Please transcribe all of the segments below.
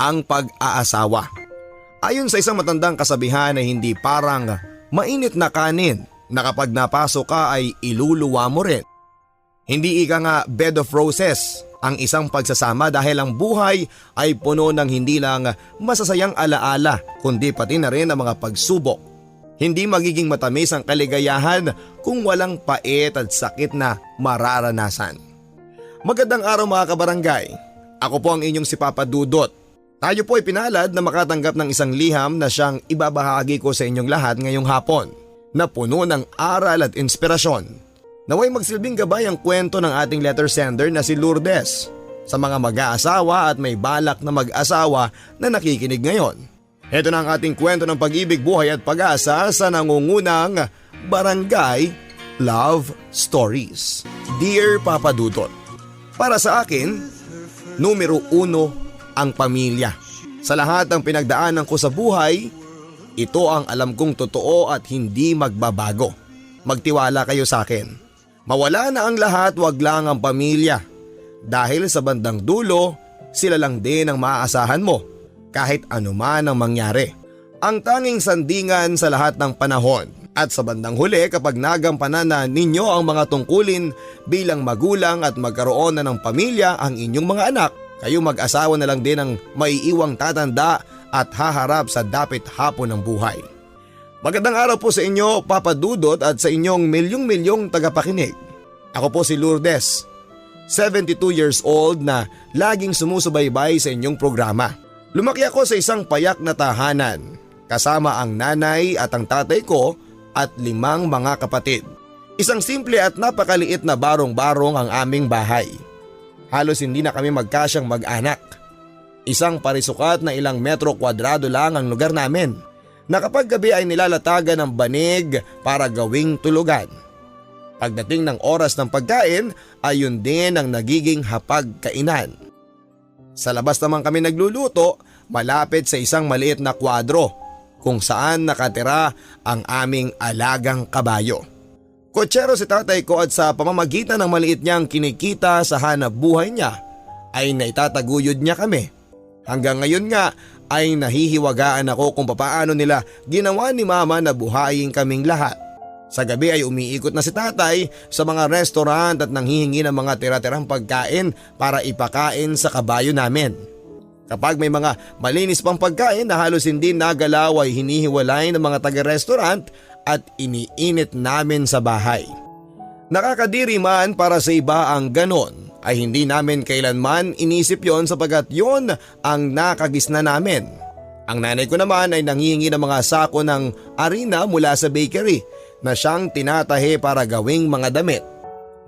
ang pag-aasawa. Ayon sa isang matandang kasabihan ay hindi parang mainit na kanin na kapag napasok ka ay iluluwa mo rin. Hindi ika nga bed of roses ang isang pagsasama dahil ang buhay ay puno ng hindi lang masasayang alaala kundi pati na rin ang mga pagsubok. Hindi magiging matamis ang kaligayahan kung walang pait at sakit na mararanasan. Magandang araw mga kabarangay. Ako po ang inyong si Papa Dudut. Tayo po ay pinalad na makatanggap ng isang liham na siyang ibabahagi ko sa inyong lahat ngayong hapon na puno ng aral at inspirasyon. Naway magsilbing gabay ang kwento ng ating letter sender na si Lourdes sa mga mag-aasawa at may balak na mag-asawa na nakikinig ngayon. Ito na ang ating kwento ng pag-ibig, buhay at pag-asa sa nangungunang Barangay Love Stories. Dear Papa Dudut, para sa akin, numero 1 ang pamilya. Sa lahat ng pinagdaanan ko sa buhay, ito ang alam kong totoo at hindi magbabago. Magtiwala kayo sa akin. Mawala na ang lahat, wag lang ang pamilya. Dahil sa bandang dulo, sila lang din ang maaasahan mo kahit anuman ang mangyari. Ang tanging sandingan sa lahat ng panahon. At sa bandang huli kapag nagampanan na ninyo ang mga tungkulin bilang magulang at magkaroon na ng pamilya ang inyong mga anak, kayo mag-asawa na lang din ang maiiwang tatanda at haharap sa dapit hapon ng buhay. Magandang araw po sa inyo, Papa Dudut, at sa inyong milyong-milyong tagapakinig. Ako po si Lourdes, 72 years old na laging sumusubaybay sa inyong programa. Lumaki ako sa isang payak na tahanan, kasama ang nanay at ang tatay ko at 5 mga kapatid. Isang simple at napakaliit na barong-barong ang aming bahay. Halos hindi na kami magkasyang mag-anak. Isang parisukat na ilang metro kwadrado lang ang lugar namin, na kapag gabi ay nilalatagan ng banig para gawing tulugan. Pagdating ng oras ng pagkain ay yun din ang nagiging hapag-kainan. Sa labas naman kami nagluluto malapit sa isang maliit na kwadro kung saan nakatira ang aming alagang kabayo. Kotsero si tatay ko at sa pamamagitan ng maliit niyang kinikita sa hanap buhay niya ay naitataguyod niya kami. Hanggang ngayon nga ay nahihiwagaan ako kung papaano nila ginawa ni mama na buhayin kaming lahat. Sa gabi ay umiikot na si tatay sa mga restaurant at nanghihingi ng mga tira-tirang pagkain para ipakain sa kabayo namin. Kapag may mga malinis pang pagkain na halos hindi nagalaw ay hinihiwalay ng mga taga-restaurant at iniinit namin sa bahay. Nakakadiri man para sa iba ang ganon ay hindi namin kailanman inisip yon sapagkat yon ang nakagisna namin. Ang nanay ko naman ay nanghihingi ng mga sako ng harina mula sa bakery na siyang tinatahi para gawing mga damit.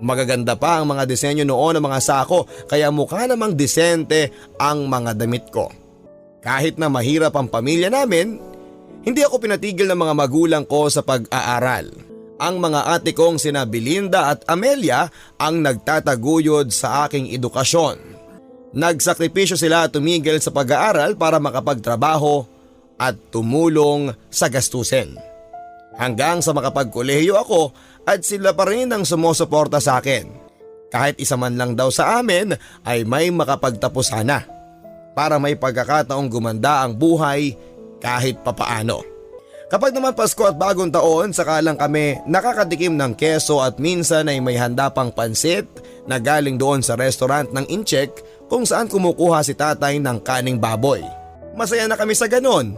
Magaganda pa ang mga disenyo noon ng mga sako kaya mukha namang disente ang mga damit ko. Kahit na mahirap ang pamilya namin, hindi ako pinatigil ng mga magulang ko sa pag-aaral. Ang mga ate kong sina Belinda at Amelia ang nagtataguyod sa aking edukasyon. Nagsakripisyo sila at tumigil sa pag-aaral para makapagtrabaho at tumulong sa gastusin. Hanggang sa makapagkolehiyo ako at sila pa rin ang sumusuporta sa akin. Kahit isa man lang daw sa amin ay may makapagtapos sana para may pagkakataong gumanda ang buhay kahit papaano. Kapag naman Pasko at Bagong Taon, saka lang kami nakakatikim ng keso at minsan ay may handa pang pansit na galing doon sa restaurant ng Incheck kung saan kumukuha si tatay ng kaning baboy. Masaya na kami sa ganon.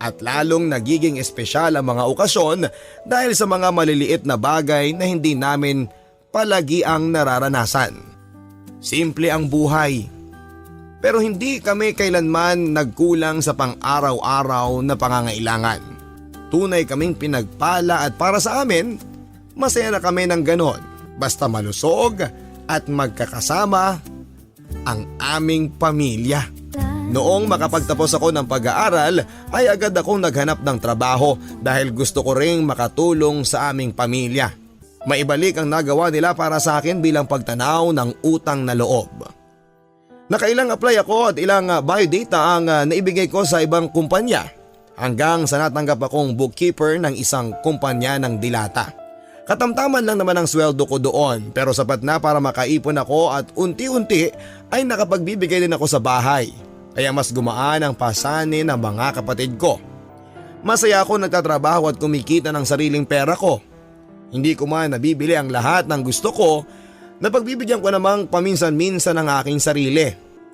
At lalong nagiging espesyal ang mga okasyon dahil sa mga maliliit na bagay na hindi namin palagi ang nararanasan. Simple ang buhay. Pero hindi kami kailanman nagkulang sa pang-araw-araw na pangangailangan. Tunay kaming pinagpala at para sa amin, masaya na kami ng ganon. Basta malusog at magkakasama ang aming pamilya. Noong makapagtapos ako ng pag-aaral ay agad akong naghanap ng trabaho dahil gusto ko ring makatulong sa aming pamilya. Maibalik ang nagawa nila para sa akin bilang pagtanaw ng utang na loob. Nakailang apply ako at ilang biodata ang naibigay ko sa ibang kumpanya hanggang sa natanggap akong bookkeeper ng isang kumpanya ng dilata. Katamtaman lang naman ang sweldo ko doon pero sapat na para makaipon ako at unti-unti ay nakapagbibigay din ako sa bahay. kaya mas gumaan ang pasanin ng mga kapatid ko. Masaya ako nagtatrabaho at kumikita ng sariling pera ko. Hindi ko man nabibili ang lahat ng gusto ko, napagbibigyan ko namang paminsan-minsan ang aking sarili.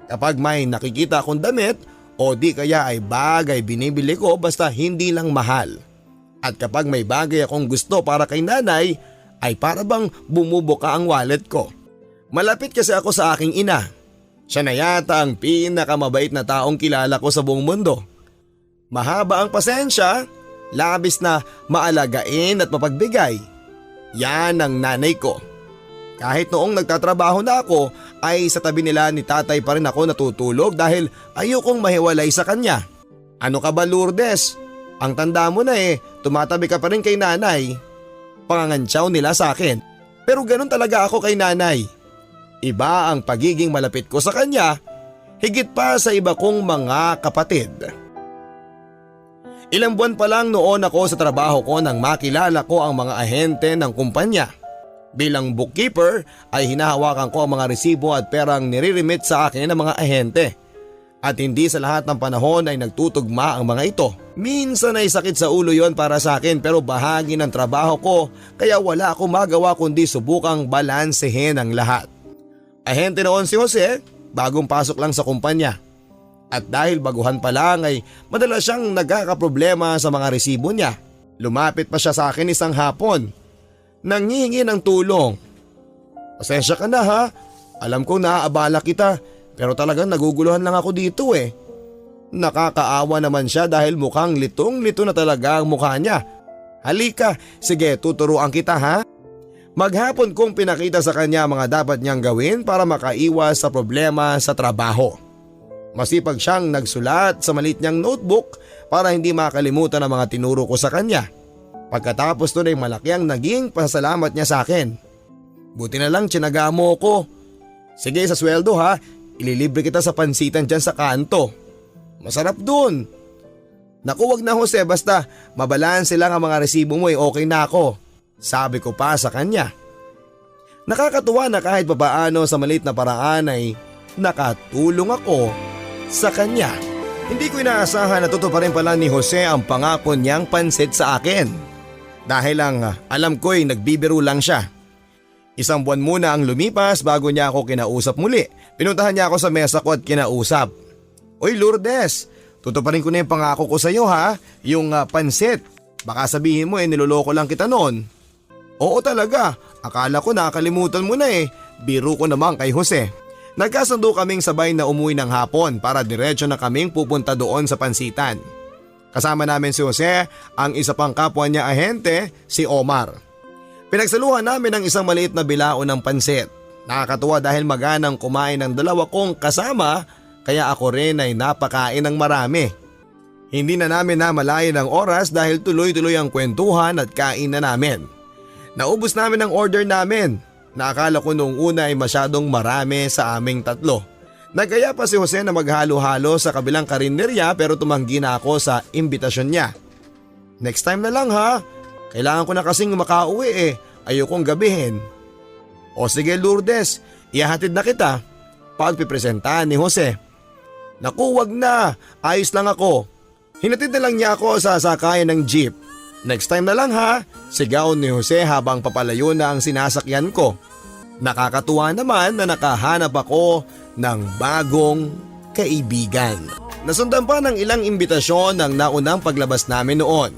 Kapag may nakikita akong damit o di kaya ay bagay binibili ko basta hindi lang mahal. At kapag may bagay akong gusto para kay nanay ay para bang bumubuka ang wallet ko. Malapit kasi ako sa aking ina. Siya na yata ang pinakamabait na taong kilala ko sa buong mundo. Mahaba ang pasensya, labis na maalagain at mapagbigay. Yan ang nanay ko. Kahit noong nagtatrabaho na ako ay sa tabi nila ni tatay pa rin ako natutulog dahil ayokong mahiwalay sa kanya. Ano ka ba, Lourdes? Ang tanda mo na tumatabi ka pa rin kay nanay. Pangangantsaw nila sa akin. Pero ganun talaga ako kay nanay. Iba ang pagiging malapit ko sa kanya, higit pa sa iba kong mga kapatid. Ilang buwan pa lang noon ako sa trabaho ko nang makilala ko ang mga ahente ng kumpanya. Bilang bookkeeper ay hinahawakan ko ang mga resibo at perang nire-remit sa akin ng mga ahente. At hindi sa lahat ng panahon ay nagtutugma ang mga ito. Minsan ay sakit sa ulo yon para sa akin pero bahagi ng trabaho ko kaya wala akong magawa kundi subukang balansehin ang lahat. Ahente noon si Jose, bagong pasok lang sa kumpanya. At dahil baguhan pa lang ay madalas siyang nagkakaproblema sa mga resibo niya. Lumapit pa siya sa akin isang hapon. Nanghihingi ng tulong. Pasensya ka na ha, alam kong naaabala kita pero talagang naguguluhan lang ako dito Nakakaawa naman siya dahil mukhang litong-lito na talaga ang mukha niya. Halika, sige tuturuan kita ha. Maghapon kong pinakita sa kanya mga dapat niyang gawin para makaiwas sa problema sa trabaho. Masipag siyang nagsulat sa maliit niyang notebook para hindi makalimutan ang mga tinuro ko sa kanya. Pagkatapos nun ay malaki ang naging pasasalamat niya sa akin. Buti na lang tinaga mo ko. Sige sa sweldo ha, ililibre kita sa pansitan dyan sa kanto. Masarap dun. Naku wag na Jose basta mabalanse lang ang mga resibo mo okay na ako. Sabi ko pa sa kanya. Nakakatuwa na kahit papaano sa maliit na paraan ay nakatulong ako sa kanya. Hindi ko inaasahan na tutuparin pala ni Jose ang pangako niyang pansit sa akin. Dahil lang alam ko'y nagbibiro lang siya. Isang buwan muna ang lumipas bago niya ako kinausap muli. Pinuntahan niya ako sa mesa ko at kinausap. Oy Lourdes, tutuparin ko na yung pangako ko sa iyo ha, yung pansit. Baka sabihin mo niloloko lang kita noon. Oo talaga, akala ko nakakalimutan mo na biro ko naman kay Jose. Nagkasundo kaming sabay na umuwi ng hapon para diretso na kaming pupunta doon sa pansitan. Kasama namin si Jose, ang isa pang kapwa niya ahente, si Omar. Pinagsaluhan namin ang isang maliit na bilao ng pansit. Nakakatuwa dahil maganang kumain ng dalawa kong kasama kaya ako rin ay napakain ng marami. Hindi na namin namalayan ang oras dahil tuloy-tuloy ang kwentuhan at kain na namin. Naubos namin ang order namin. Nakakala ko noong una ay masyadong marami sa aming tatlo. Nagkaya pa si Jose na maghalo-halo sa kabilang karinderya pero tumanggi na ako sa imbitasyon niya. Next time na lang ha. Kailangan ko na kasing makauwi ayokong gabihin. O sige Lourdes, ihahatid na kita. Pagpipresentahan ni Jose. Naku wag na, ayos lang ako. Hinatid na lang niya ako sa sakayan ng jeep. Next time na lang ha, sigaw ni Jose habang papalayo na ang sinasakyan ko. Nakakatuwa naman na nakahanap ako ng bagong kaibigan. Nasundan pa ng ilang imbitasyon ng naunang paglabas namin noon.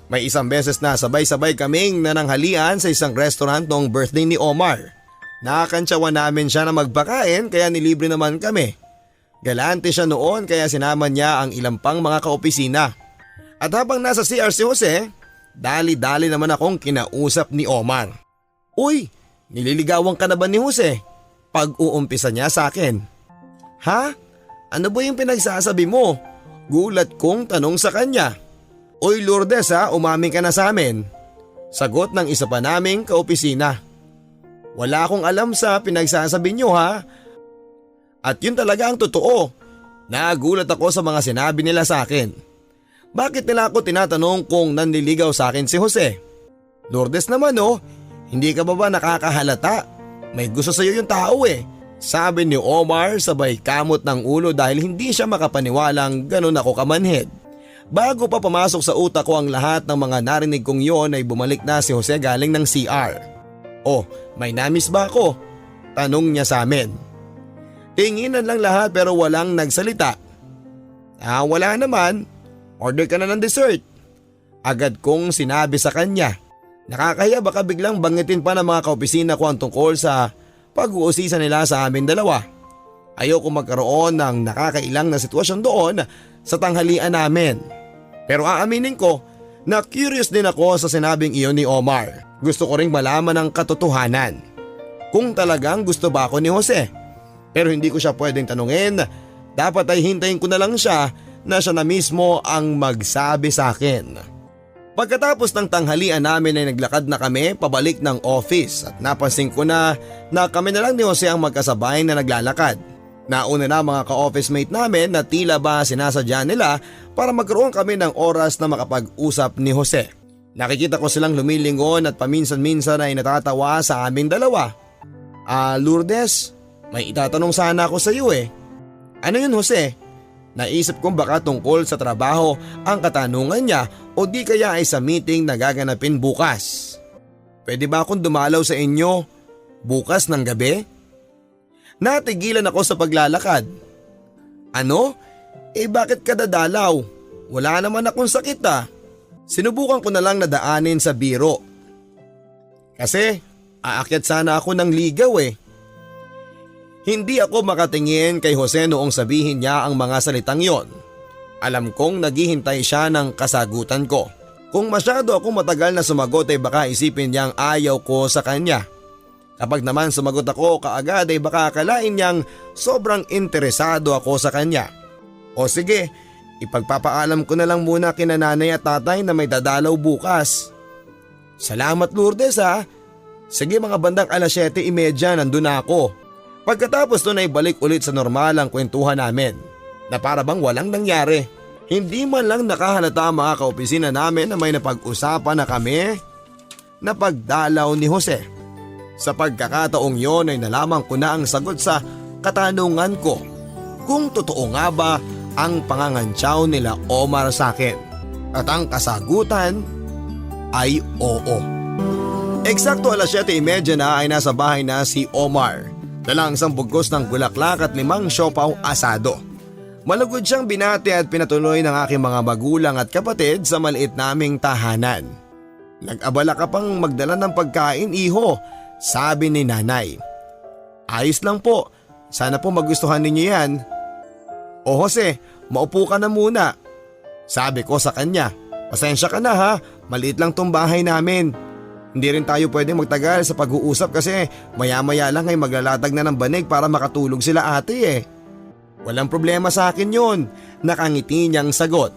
May isang beses na sabay-sabay kaming nananghalian sa isang restaurant noong birthday ni Omar. Nakakantsawan namin siya na magpakain kaya nilibre naman kami. Galante siya noon kaya sinama niya ang ilang pang mga kaopisina. At habang nasa CR si Jose, dali-dali naman akong kinausap ni Omar. Uy, nililigawan ka na ba ni Jose? Pag-uumpisa niya sa akin. Ha? Ano ba yung pinagsasabi mo? Gulat kong tanong sa kanya. Uy Lourdes ha, umamin ka na sa amin. Sagot ng isa pa naming kaopisina. Wala akong alam sa pinagsasabi niyo ha. At yun talaga ang totoo. Nagulat ako sa mga sinabi nila sa akin. Bakit nila ako tinatanong kung nanliligaw sa akin si Jose? Lourdes naman hindi ka ba nakakahalata? May gusto sa iyo yung tao Sabi ni Omar sabay kamot ng ulo dahil hindi siya makapaniwalang ganun ako kamanhid. Bago pa pumasok sa utak ko ang lahat ng mga narinig kong yon ay bumalik na si Jose galing ng CR. "Oh, may namiss ba ako?" tanong niya sa amin. Tinginan lang lahat pero walang nagsalita. Wala naman. Order ka na ng dessert." Agad kong sinabi sa kanya. Nakakahiya baka biglang bangitin pa ng mga kaopisina ko ang tungkol sa pag-uusisa nila sa amin dalawa. Ayoko magkaroon ng nakakailang na sitwasyon doon sa tanghalian namin. Pero aaminin ko na curious din ako sa sinabing iyon ni Omar. Gusto ko ring malaman ang katotohanan. Kung talagang gusto ba ako ni Jose. Pero hindi ko siya pwedeng tanungin. Dapat ay hintayin ko na lang siya na siya na mismo ang magsabi sa akin. Pagkatapos ng tanghalian namin ay naglakad na kami pabalik ng office at napansin ko na kami na lang ni Jose ang magkasabay na naglalakad. Nauna na mga ka-office mate namin na tila ba sinasadya nila para magkaroon kami ng oras na makapag-usap ni Jose. Nakikita ko silang lumilingon at paminsan-minsan ay natatawa sa aming dalawa. Lourdes, may itatanong sana ako sa iyo eh." "Ano yun, Jose?" Naisip kong baka tungkol sa trabaho ang katanungan niya o di kaya ay sa meeting na gaganapin bukas. "Pwede ba akong dumalaw sa inyo bukas ng gabi?" Natigilan ako sa paglalakad. "Ano? Bakit ka dadalaw? Wala naman akong sakit ah." Sinubukan ko na lang nadaanin sa biro. Kasi aakyat sana ako ng ligaw eh. Hindi ako makatingin kay Jose noong sabihin niya ang mga salitang yon. Alam kong naghihintay siya ng kasagutan ko. Kung masyado ako matagal na sumagot ay baka isipin niyang ayaw ko sa kanya. Kapag naman sumagot ako kaagad ay baka akalain niyang sobrang interesado ako sa kanya. O sige, ipagpapaalam ko na lang muna kina nanay at tatay na may dadalaw bukas. "Salamat Lourdes ha. Sige mga bandang 7:30 nandun na ako." Pagkatapos nun ay balik ulit sa normal ang kwentuhan namin na para bang walang nangyari. Hindi man lang nakahalata ang mga kaopisina namin na may napag-usapan na kami na pagdalaw ni Jose. Sa pagkakataong yon ay nalaman ko na ang sagot sa katanungan ko kung totoo nga ba ang pangangantsaw nila Omar sa akin. At ang kasagutan ay oo. Eksakto 7:30 na ay nasa bahay na si Omar. Dala ang isang bugkos ng bulaklak at 5 siopaw asado. Malugod siyang binati at pinatuloy ng aking mga magulang at kapatid sa maliit naming tahanan. "Nag-abala ka pang magdala ng pagkain, iho," sabi ni nanay. "Ayos lang po, sana po magustuhan ninyo yan." "O Jose, maupo ka na muna," sabi ko sa kanya. "Pasensya ka na ha, maliit lang tong bahay namin. Hindi rin tayo pwedeng magtagal sa pag-uusap kasi maya-maya lang ay maglalatag na ng banig para makatulog sila ate eh." "Walang problema sa akin yun," nakangiti niyang sagot.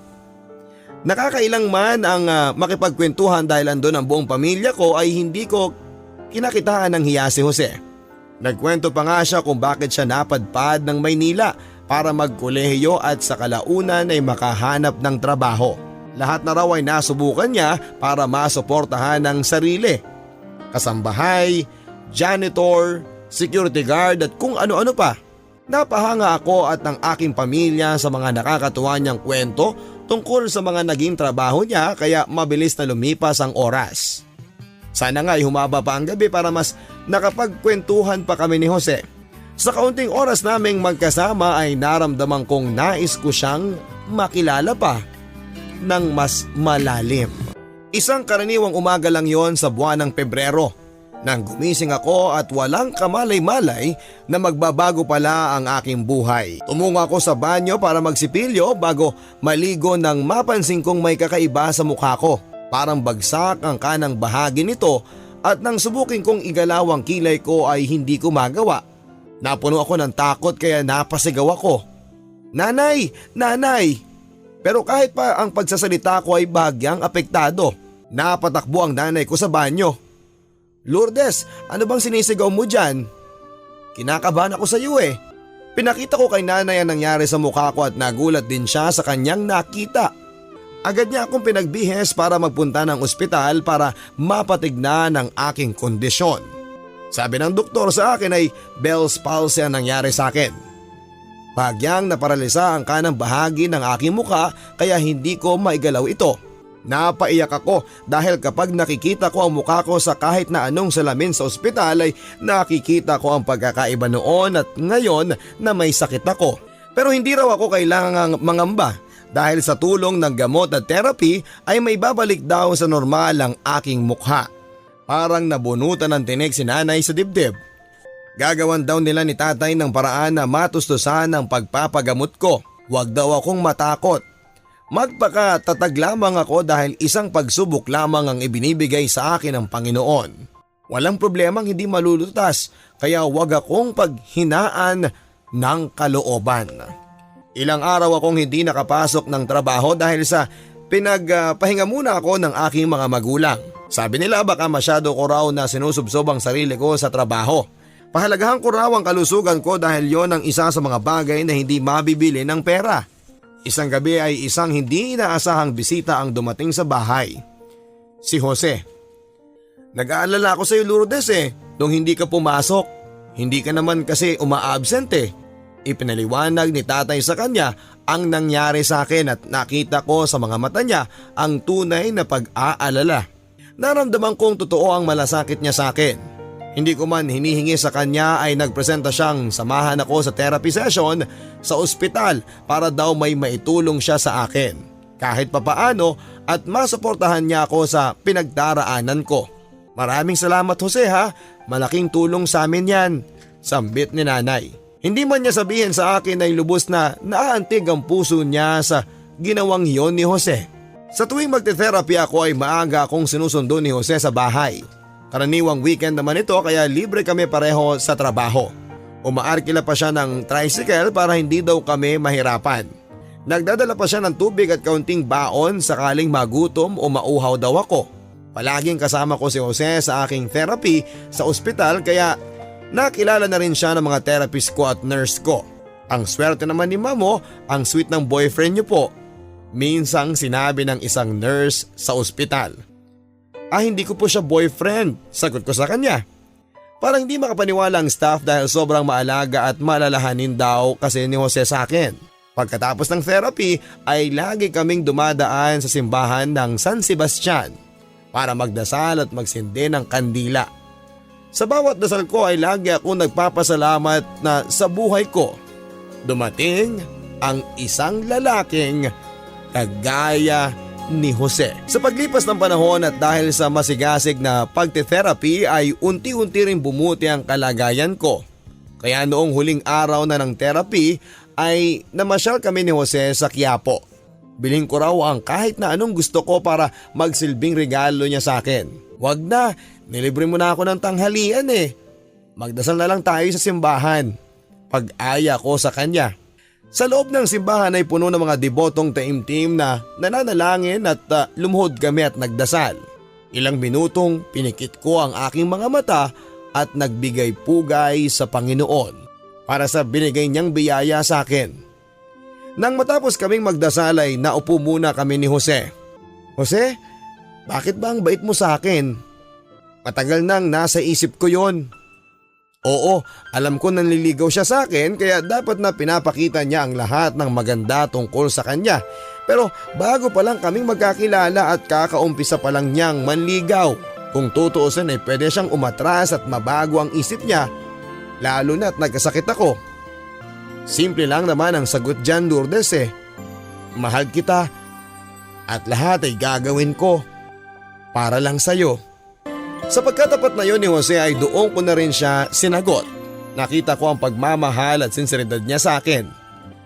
Nakakailang man ang makipagkwentuhan dahil andun ang buong pamilya ko ay hindi ko kinakitaan ng hiya si Jose. Nagkwento pa nga siya kung bakit siya napadpad ng Maynila para magkolehiyo at sa kalaunan ay makahanap ng trabaho. Lahat na raw ay nasubukan niya para masuportahan ang sarili. Kasambahay, janitor, security guard at kung ano-ano pa. Napahanga ako at ng aking pamilya sa mga nakakatuwa niyang kwento tungkol sa mga naging trabaho niya kaya mabilis na lumipas ang oras. Sana nga ay humaba pa ang gabi para mas nakapagkwentuhan pa kami ni Jose. Sa kaunting oras naming magkasama ay naramdaman kong nais ko siyang makilala pa ng mas malalim. Isang karaniwang umaga lang yon sa buwan ng Pebrero nang gumising ako at walang kamalay-malay na magbabago pala ang aking buhay. Tumungo ako sa banyo para magsipilyo bago maligo nang mapansin kong may kakaiba sa mukha ko. Parang bagsak ang kanang bahagi nito at nang subukin kong igalaw ang kilay ko ay hindi ko magawa. Napuno ako ng takot kaya napasigaw ako. "Nanay! Nanay!" Pero kahit pa ang pagsasalita ko ay bahagyang apektado, napatakbo ang nanay ko sa banyo. "Lourdes, ano bang sinisigaw mo dyan?" "Kinakabahan ako sa iyo eh." Pinakita ko kay nanay ang nangyari sa mukha ko at nagulat din siya sa kanyang nakita. Agad niya akong pinagbihes para magpunta ng ospital para mapatignan ang aking kondisyon. Sabi ng doktor sa akin ay Bell's palsy ang nangyari sa akin. Bahagyang naparalisa ang kanang bahagi ng aking muka kaya hindi ko maigalaw ito. Napaiyak ako dahil kapag nakikita ko ang mukha ko sa kahit na anong salamin sa ospital ay nakikita ko ang pagkakaiba noon at ngayon na may sakit ako. Pero hindi raw ako kailangang mangamba dahil sa tulong ng gamot at therapy ay may babalik daw sa normal ang aking mukha. Parang nabunutan ng tinik si nanay sa dibdib. Gagawan daw nila ni tatay ng paraan na matustusan ang pagpapagamot ko. Huwag daw akong matakot. Magpakatatag lamang ako dahil isang pagsubok lamang ang ibinibigay sa akin ng Panginoon. Walang problemang hindi malulutas kaya huwag akong paghinaan ng kalooban. Ilang araw akong hindi nakapasok ng trabaho dahil sa pinagpahinga muna ako ng aking mga magulang. Sabi nila baka masyado ko raw na sinusubsob ang sarili ko sa trabaho. Pahalagahan ko raw ang kalusugan ko dahil yon ang isa sa mga bagay na hindi mabibili ng pera. Isang gabi ay isang hindi inaasahang bisita ang dumating sa bahay. Si Jose. Nag-aalala ako sa iyo Lourdes nung hindi ka pumasok. Hindi ka naman kasi uma-absent Ipinaliwanag ni tatay sa kanya ang nangyari sa akin at nakita ko sa mga mata niya ang tunay na pag-aalala. Naramdaman kong totoo ang malasakit niya sa akin. Hindi ko man hinihingi sa kanya ay nagpresenta siyang samahan ako sa therapy session sa ospital para daw may maitulong siya sa akin. Kahit papaano at masuportahan niya ako sa pinagdaraanan ko. Maraming salamat Jose ha, malaking tulong sa amin yan, sambit ni nanay. Hindi man niya sabihin sa akin ay lubos na naaantig ang puso niya sa ginawang iyon ni Jose. Sa tuwing magte-therapy ako ay maaga akong sinusundo ni Jose sa bahay. Karaniwang weekend naman ito kaya libre kami pareho sa trabaho. Umaarkila pa siya ng tricycle para hindi daw kami mahirapan. Nagdadala pa siya ng tubig at kaunting baon sakaling magutom o mauhaw daw ako. Palaging kasama ko si Jose sa aking therapy sa ospital kaya nakilala na rin siya ng mga therapist ko at nurse ko. Ang swerte naman ni Mamo, ang sweet ng boyfriend niyo po. Minsang sinabi ng isang nurse sa ospital. Hindi ko po siya boyfriend, sagot ko sa kanya. Parang hindi makapaniwala ang staff dahil sobrang maalaga at malalahanin daw kasi ni Jose sa akin. Pagkatapos ng therapy ay lagi kaming dumadaan sa simbahan ng San Sebastian para magdasal at magsindi ng kandila. Sa bawat dasal ko ay lagi ako nagpapasalamat na sa buhay ko dumating ang isang lalaking kagaya ni Jose. Sa paglipas ng panahon at dahil sa masigasig na pagte-therapy ay unti-unti rin bumuti ang kalagayan ko. Kaya noong huling araw na ng therapy ay namasyal kami ni Jose sa Quiapo. Bilhin ko raw ang kahit na anong gusto ko para magsilbing regalo niya sa akin. Wag na, nilibre mo na ako ng tanghalian Magdasal na lang tayo sa simbahan. Pag-aya ko sa kanya. Sa loob ng simbahan ay puno ng mga debotong taimtim na nananalangin at lumuhod kami at nagdasal. Ilang minutong pinikit ko ang aking mga mata at nagbigay pugay sa Panginoon para sa binigay niyang biyaya sa akin. Nang matapos kaming magdasal ay naupo muna kami ni Jose. Jose, bakit ba ang bait mo sa akin? Matagal nang nasa isip ko yon. Oo, alam ko nanliligaw siya sa akin kaya dapat na pinapakita niya ang lahat ng maganda tungkol sa kanya. Pero bago pa lang kaming magkakilala at kakaumpisa pa lang niyang manligaw. Kung tutuusin ay pwede siyang umatras at mabago ang isip niya, lalo na't nagkasakit ako. Simple lang naman ang sagot dyan Lourdes Mahal kita at lahat ay gagawin ko para lang sa'yo. Sa pagkatapat na yun ni Jose ay doon ko na rin siya sinagot. Nakita ko ang pagmamahal at sinseridad niya sa akin.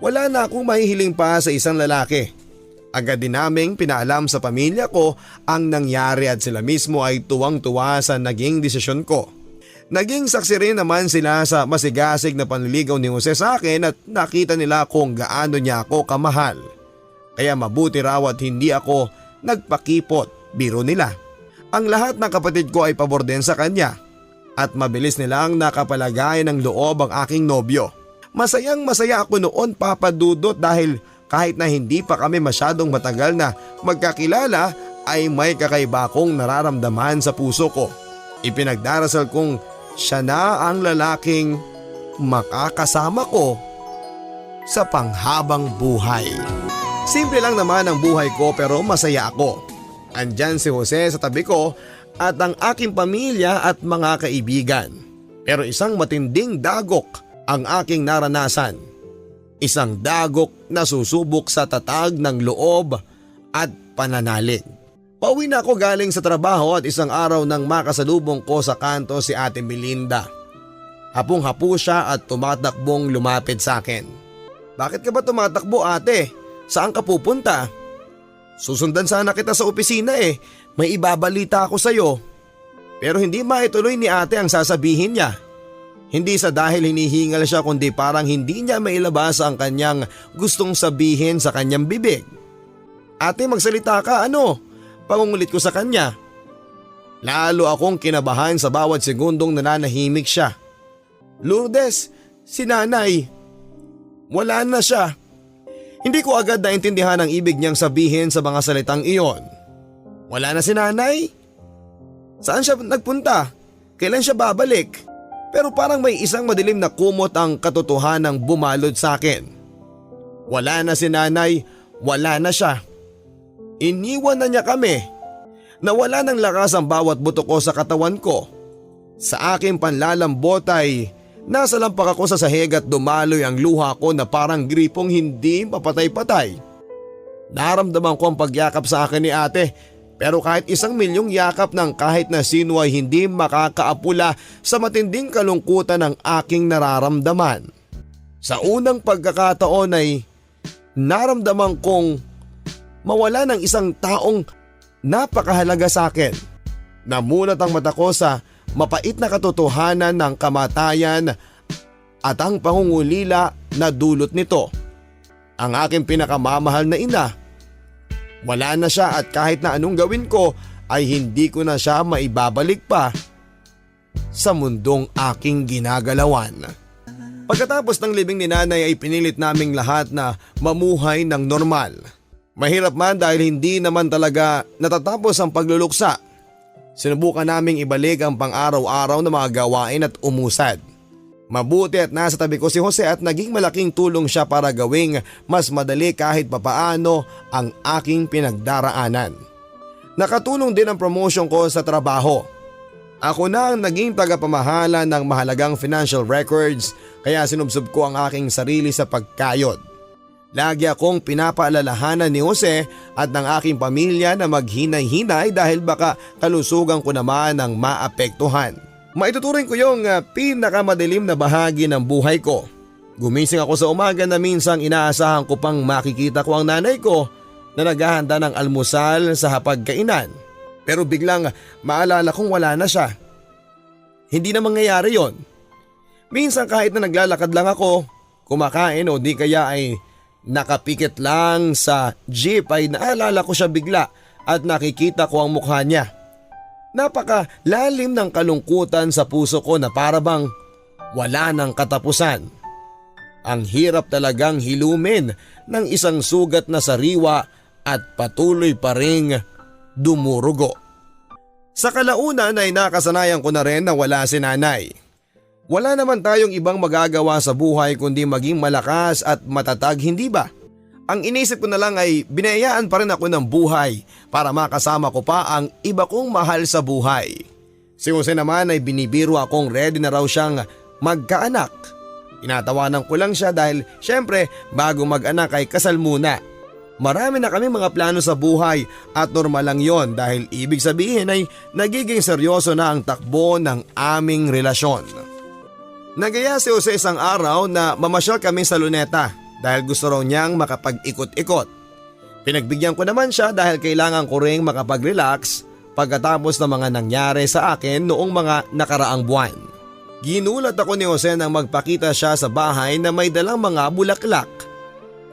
Wala na akong mahihiling pa sa isang lalaki. Agad din naming pinaalam sa pamilya ko ang nangyari at sila mismo ay tuwang-tuwa sa naging desisyon ko. Naging saksi rin naman sila sa masigasig na panliligaw ni Jose sa akin at nakita nila kung gaano niya ako kamahal. Kaya mabuti raw at hindi ako nagpakipot, biro nila. Ang lahat ng kapatid ko ay pabor din sa kanya at mabilis nilang nakapalagay ng loob ang aking nobyo. Masayang masaya ako noon Papa Dudut dahil kahit na hindi pa kami masyadong matagal na magkakilala ay may kakaiba akong nararamdaman sa puso ko. Ipinagdarasal kong siya na ang lalaking makakasama ko sa panghabang buhay. Simple lang naman ang buhay ko pero masaya ako. Andyan si Jose sa tabi ko at ang aking pamilya at mga kaibigan. Pero isang matinding dagok ang aking naranasan. Isang dagok na susubok sa tatag ng loob at pananalig. Pauwi na ako galing sa trabaho at isang araw nang makasalubong ko sa kanto si Ate Melinda. Hapong-hapo siya at tumatakbong lumapit sa akin. "Bakit ka ba tumatakbo, ate? Saan ka pupunta?" "Susundan sana kita sa opisina eh. May ibabalita ako sa'yo." Pero hindi maituloy ni ate ang sasabihin niya. Hindi sa dahil hinihingal siya kundi parang hindi niya mailabas ang kanyang gustong sabihin sa kanyang bibig. "Ate, magsalita ka, ano?" Pangungulit ko sa kanya. Lalo akong kinabahan sa bawat segundong nananahimik siya. "Lourdes, si nanay. Wala na siya." Hindi ko agad naintindihan ang ibig niyang sabihin sa mga salitang iyon. "Wala na si nanay? Saan siya nagpunta? Kailan siya babalik?" Pero parang may isang madilim na kumot ang katotohanang bumalod sa akin. Wala na si nanay, wala na siya. Iniwan na niya kami. Nawala ng lakas ang bawat buto ko sa katawan ko. Sa aking panlalambot ay nasa lampak ako sa sahig at dumaloy ang luha ko na parang gripong hindi mapatay-patay. Naramdaman ko ang pagyakap sa akin ni ate. Pero kahit 1,000,000 yakap ng kahit na sino ay hindi makakaapula sa matinding kalungkutan ng aking nararamdaman. Sa unang pagkakataon ay naramdaman kong mawala ng isang taong napakahalaga sa akin. Namulat ang mata ko sa mapait na katotohanan ng kamatayan at ang pangungulila na dulot nito. Ang aking pinakamamahal na ina. Wala na siya at kahit na anong gawin ko ay hindi ko na siya maibabalik pa sa mundong aking ginagalawan. Pagkatapos ng libing ni nanay ay pinilit naming lahat na mamuhay ng normal. Mahirap man dahil hindi naman talaga natatapos ang pagluluksa. Sinubukan naming ibalik ang pang-araw-araw na mga gawain at umusad. Mabuti at nasa tabi ko si Jose at naging malaking tulong siya para gawing mas madali kahit papaano ang aking pinagdaraanan. Nakatulong din ang promotion ko sa trabaho. Ako na ang naging tagapamahala ng mahalagang financial records kaya sinubsob ko ang aking sarili sa pagkayod. Lagi akong pinapaalalahanan ni Jose at ng aking pamilya na maghinay-hinay dahil baka kalusugan ko naman ang maapektuhan. Maituturing ko yung pinakamadilim na bahagi ng buhay ko. Gumising ako sa umaga na minsang inaasahan ko pang makikita ko ang nanay ko na naghahanda ng almusal sa hapagkainan. Pero biglang maalala kong wala na siya. Hindi na mangyayari yon. Minsan kahit na naglalakad lang ako, kumakain o di kaya ay nakapikit lang sa jeep ay naalala ko siya bigla at nakikita ko ang mukha niya. Napakalalim ng kalungkutan sa puso ko na parabang wala ng katapusan. Ang hirap talagang hilumin ng isang sugat na sariwa at patuloy pa ring dumurugo. Sa kalaunan ay nakasanayan ko na rin na wala si nanay. Wala naman tayong ibang magagawa sa buhay kundi maging malakas at matatag, hindi ba? Ang inisip ko na lang ay binayaan pa rin ako ng buhay para makasama ko pa ang iba kong mahal sa buhay. Si Jose naman ay binibiro akong ready na raw siyang magkaanak. Tinatawanan ko lang siya dahil syempre bago mag-anak ay kasal muna. Marami na kami mga plano sa buhay at normal lang yon dahil ibig sabihin ay nagiging seryoso na ang takbo ng aming relasyon. Nagaya si Jose isang araw na mamasyal kami sa Luneta. Dahil gusto raw niyang makapag-ikot-ikot. Pinagbigyan ko naman siya dahil kailangan ko ring makapag-relax pagkatapos ng mga nangyari sa akin noong mga nakaraang buwan. Ginulat ako ni Jose nang magpakita siya sa bahay na may dalang mga bulaklak.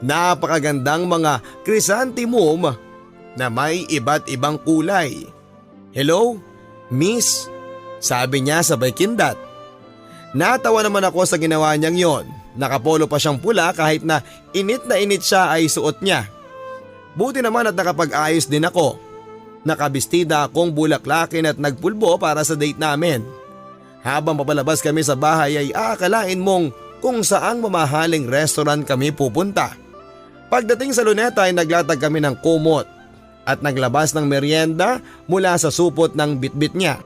Napakagandang mga chrysanthemum na may iba't ibang kulay. "Hello, miss," sabi niya sabay kindat. Natawa naman ako sa ginawa niyang yon. Nakapolo pa siyang pula kahit na init siya ay suot niya. Buti naman at nakapag-ayos din ako. Nakabistida akong bulaklakin at nagpulbo para sa date namin. Habang papalabas kami sa bahay ay aakalain mong kung saang mamahaling restaurant kami pupunta. Pagdating sa Luneta ay naglatag kami ng kumot at naglabas ng merienda mula sa supot ng bitbit niya.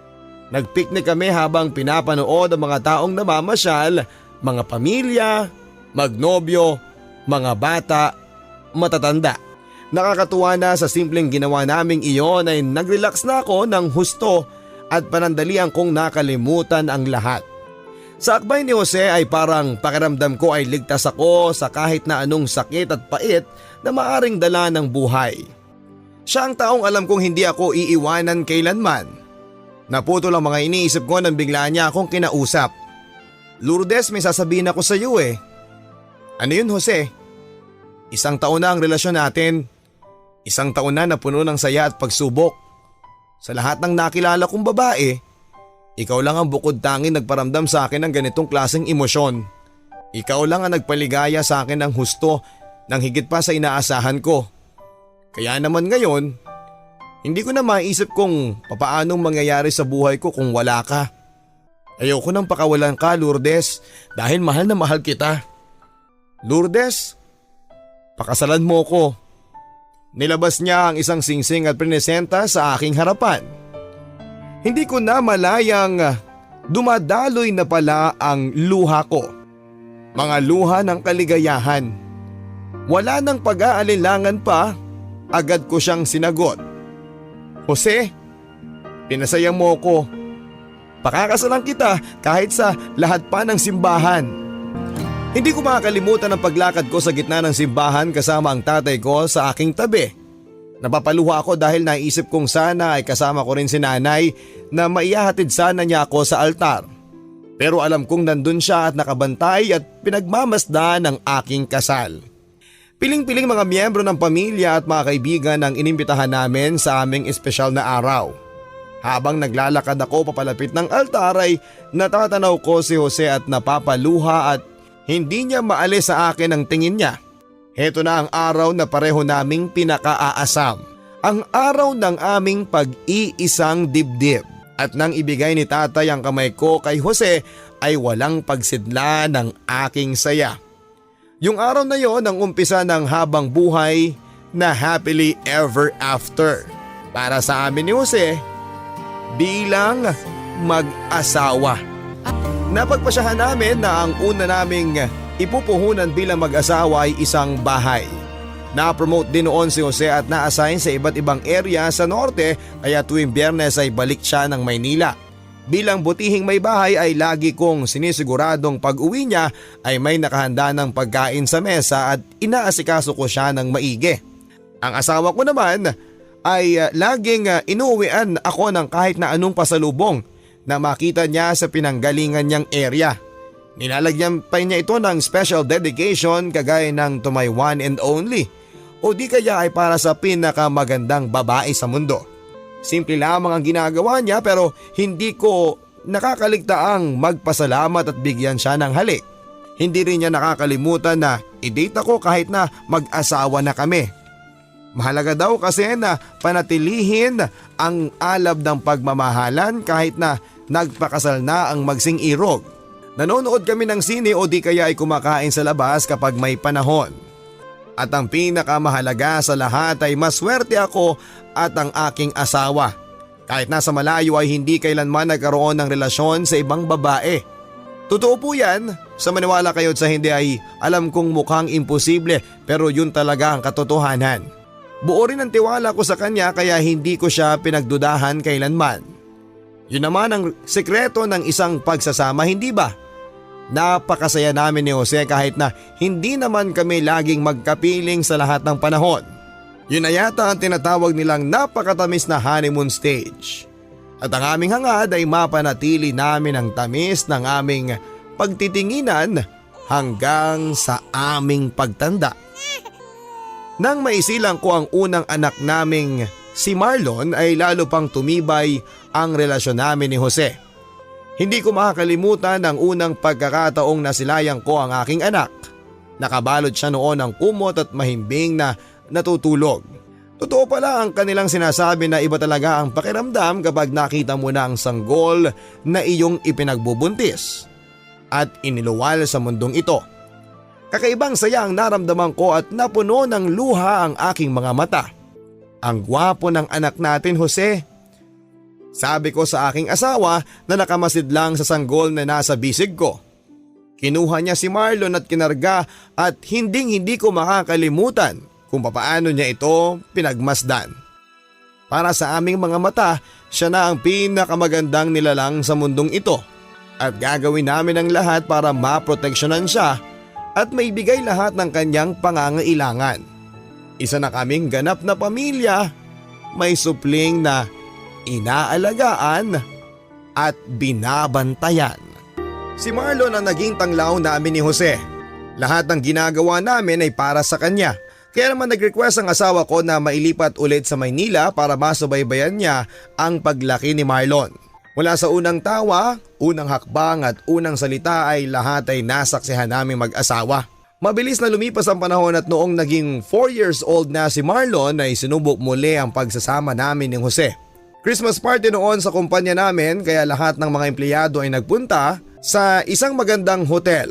Nagpiknik kami habang pinapanood ang mga taong namamasyal, mga pamilya, magnobyo, mga bata, matatanda. Nakakatuwa na sa simpleng ginawa naming iyon ay nag-relax na ako ng husto at panandalian kong nakalimutan ang lahat. Sa akbay ni Jose ay parang pakiramdam ko ay ligtas ako sa kahit na anong sakit at pait na maaring dala ng buhay. Siya ang taong alam kong hindi ako iiwanan kailanman. Naputol ang mga iniisip ko nang bigla niya akong kinausap. Lourdes, may sasabihin ako sa iyo eh. Ano yun, Jose? 1 taon na ang relasyon natin. 1 taon na puno ng saya at pagsubok. Sa lahat ng nakilala kong babae, ikaw lang ang bukod tanging nagparamdam sa akin ng ganitong klaseng emosyon. Ikaw lang ang nagpaligaya sa akin ng husto nang higit pa sa inaasahan ko. Kaya naman ngayon, hindi ko na maisip kung papaanong mangyayari sa buhay ko kung wala ka. Ayoko nang pakawalan ka, Lourdes, dahil mahal na mahal kita. Lourdes, pakasalan mo ko. Nilabas niya ang isang singsing at prinesenta sa aking harapan. Hindi ko na malayang dumadaloy na pala ang luha ko. Mga luha ng kaligayahan. Wala nang pag-aalinlangan pa, agad ko siyang sinagot. Jose, pinasaya mo ko. Pakakasalan kita kahit sa lahat pa ng simbahan. Hindi ko makakalimutan ang paglakad ko sa gitna ng simbahan kasama ang tatay ko sa aking tabi. Napapaluha ako dahil naisip kong sana ay kasama ko rin si nanay na maihahatid sana niya ako sa altar. Pero alam kong nandun siya at nakabantay at pinagmamasdan ng aking kasal. Piling-piling mga miyembro ng pamilya at mga kaibigan ang inimbitahan namin sa aming espesyal na araw. Habang naglalakad ako papalapit ng altar ay natatanaw ko si Jose at napapaluha at hindi niya maalis sa akin ang tingin niya. Heto na ang araw na pareho naming pinakaaasam. Ang araw ng aming pag-iisang dibdib. At nang ibigay ni tatay ang kamay ko kay Jose ay walang pagsidla ng aking saya. Yung araw na yon ang umpisa ng habang buhay na happily ever after. Para sa amin ni Jose bilang mag-asawa. Napagpasyahan namin na ang una naming ipupuhunan bilang mag-asawa ay isang bahay. Na-promote din noon si Jose at na-assign sa iba't ibang area sa norte kaya tuwing Biyernes ay balik siya ng Maynila. Bilang butihing may bahay ay lagi kong sinisiguradong pag-uwi niya ay may nakahanda ng pagkain sa mesa at inaasikaso ko siya ng maigi. Ang asawa ko naman ay laging inuuwian ako ng kahit na anong pasalubong na makita niya sa pinanggalingan niyang area. Nilalagyan pa niya ito ng special dedication kagaya ng to my one and only o di kaya ay para sa pinakamagandang babae sa mundo. Simple lamang ang ginagawa niya pero hindi ko nakakaligtaang magpasalamat at bigyan siya ng halik. Hindi rin niya nakakalimutan na i-date ako kahit na mag-asawa na kami. Mahalaga daw kasi na panatilihin ang alab ng pagmamahalan kahit na nagpakasal na ang magsing irog. Nanonood kami ng sine o di kaya ay kumakain sa labas kapag may panahon. At ang pinakamahalaga sa lahat ay maswerte ako at ang aking asawa. Kahit nasa malayo ay hindi kailanman nagkaroon ng relasyon sa ibang babae. Totoo po yan, sa maniwala kayo at sa hindi ay alam kong mukhang imposible pero yun talaga ang katotohanan. Buo rin ang tiwala ko sa kanya kaya hindi ko siya pinagdudahan kailanman. Yun naman ang sekreto ng isang pagsasama, hindi ba? Napakasaya namin ni Jose kahit na hindi naman kami laging magkapiling sa lahat ng panahon. Yun na yata ang tinatawag nilang napakatamis na honeymoon stage. At ang aming hangad ay mapanatili namin ang tamis ng aming pagtitinginan hanggang sa aming pagtanda. Nang maisilang ko ang unang anak naming si Marlon ay lalo pang tumibay ang relasyon namin ni Jose. Hindi ko makakalimutan ang unang pagkakataong nasilayang ko ang aking anak. Nakabalot siya noon ng kumot at mahimbing na natutulog. Totoo pala ang kanilang sinasabi na iba talaga ang pakiramdam kapag nakita mo na ang sanggol na iyong ipinagbubuntis at iniluwal sa mundong ito. Kakaibang saya ang naramdaman ko at napuno ng luha ang aking mga mata. Ang gwapo ng anak natin, Jose. Sabi ko sa aking asawa na nakamasid lang sa sanggol na nasa bisig ko. Kinuha niya si Marlon at kinarga at hindi ko makakalimutan kung papaano niya ito pinagmasdan. Para sa aming mga mata, siya na ang pinakamagandang nilalang sa mundong ito at gagawin namin ang lahat para maproteksyonan siya at maibigay lahat ng kanyang pangangailangan. Isa na kaming ganap na pamilya, may supling na inaalagaan at binabantayan. Si Marlon ang naging tanglaw namin ni Jose. Lahat ng ginagawa namin ay para sa kanya. Kaya naman nag-request ang asawa ko na mailipat ulit sa Maynila para masubaybayan niya ang paglaki ni Marlon. Mula sa unang tawa, unang hakbang at unang salita ay lahat ay nasaksihan naming mag-asawa. Mabilis na lumipas ang panahon at noong naging 4 years old na si Marlon ay sinubok muli ang pagsasama namin ni Jose. Christmas party noon sa kumpanya namin kaya lahat ng mga empleyado ay nagpunta sa isang magandang hotel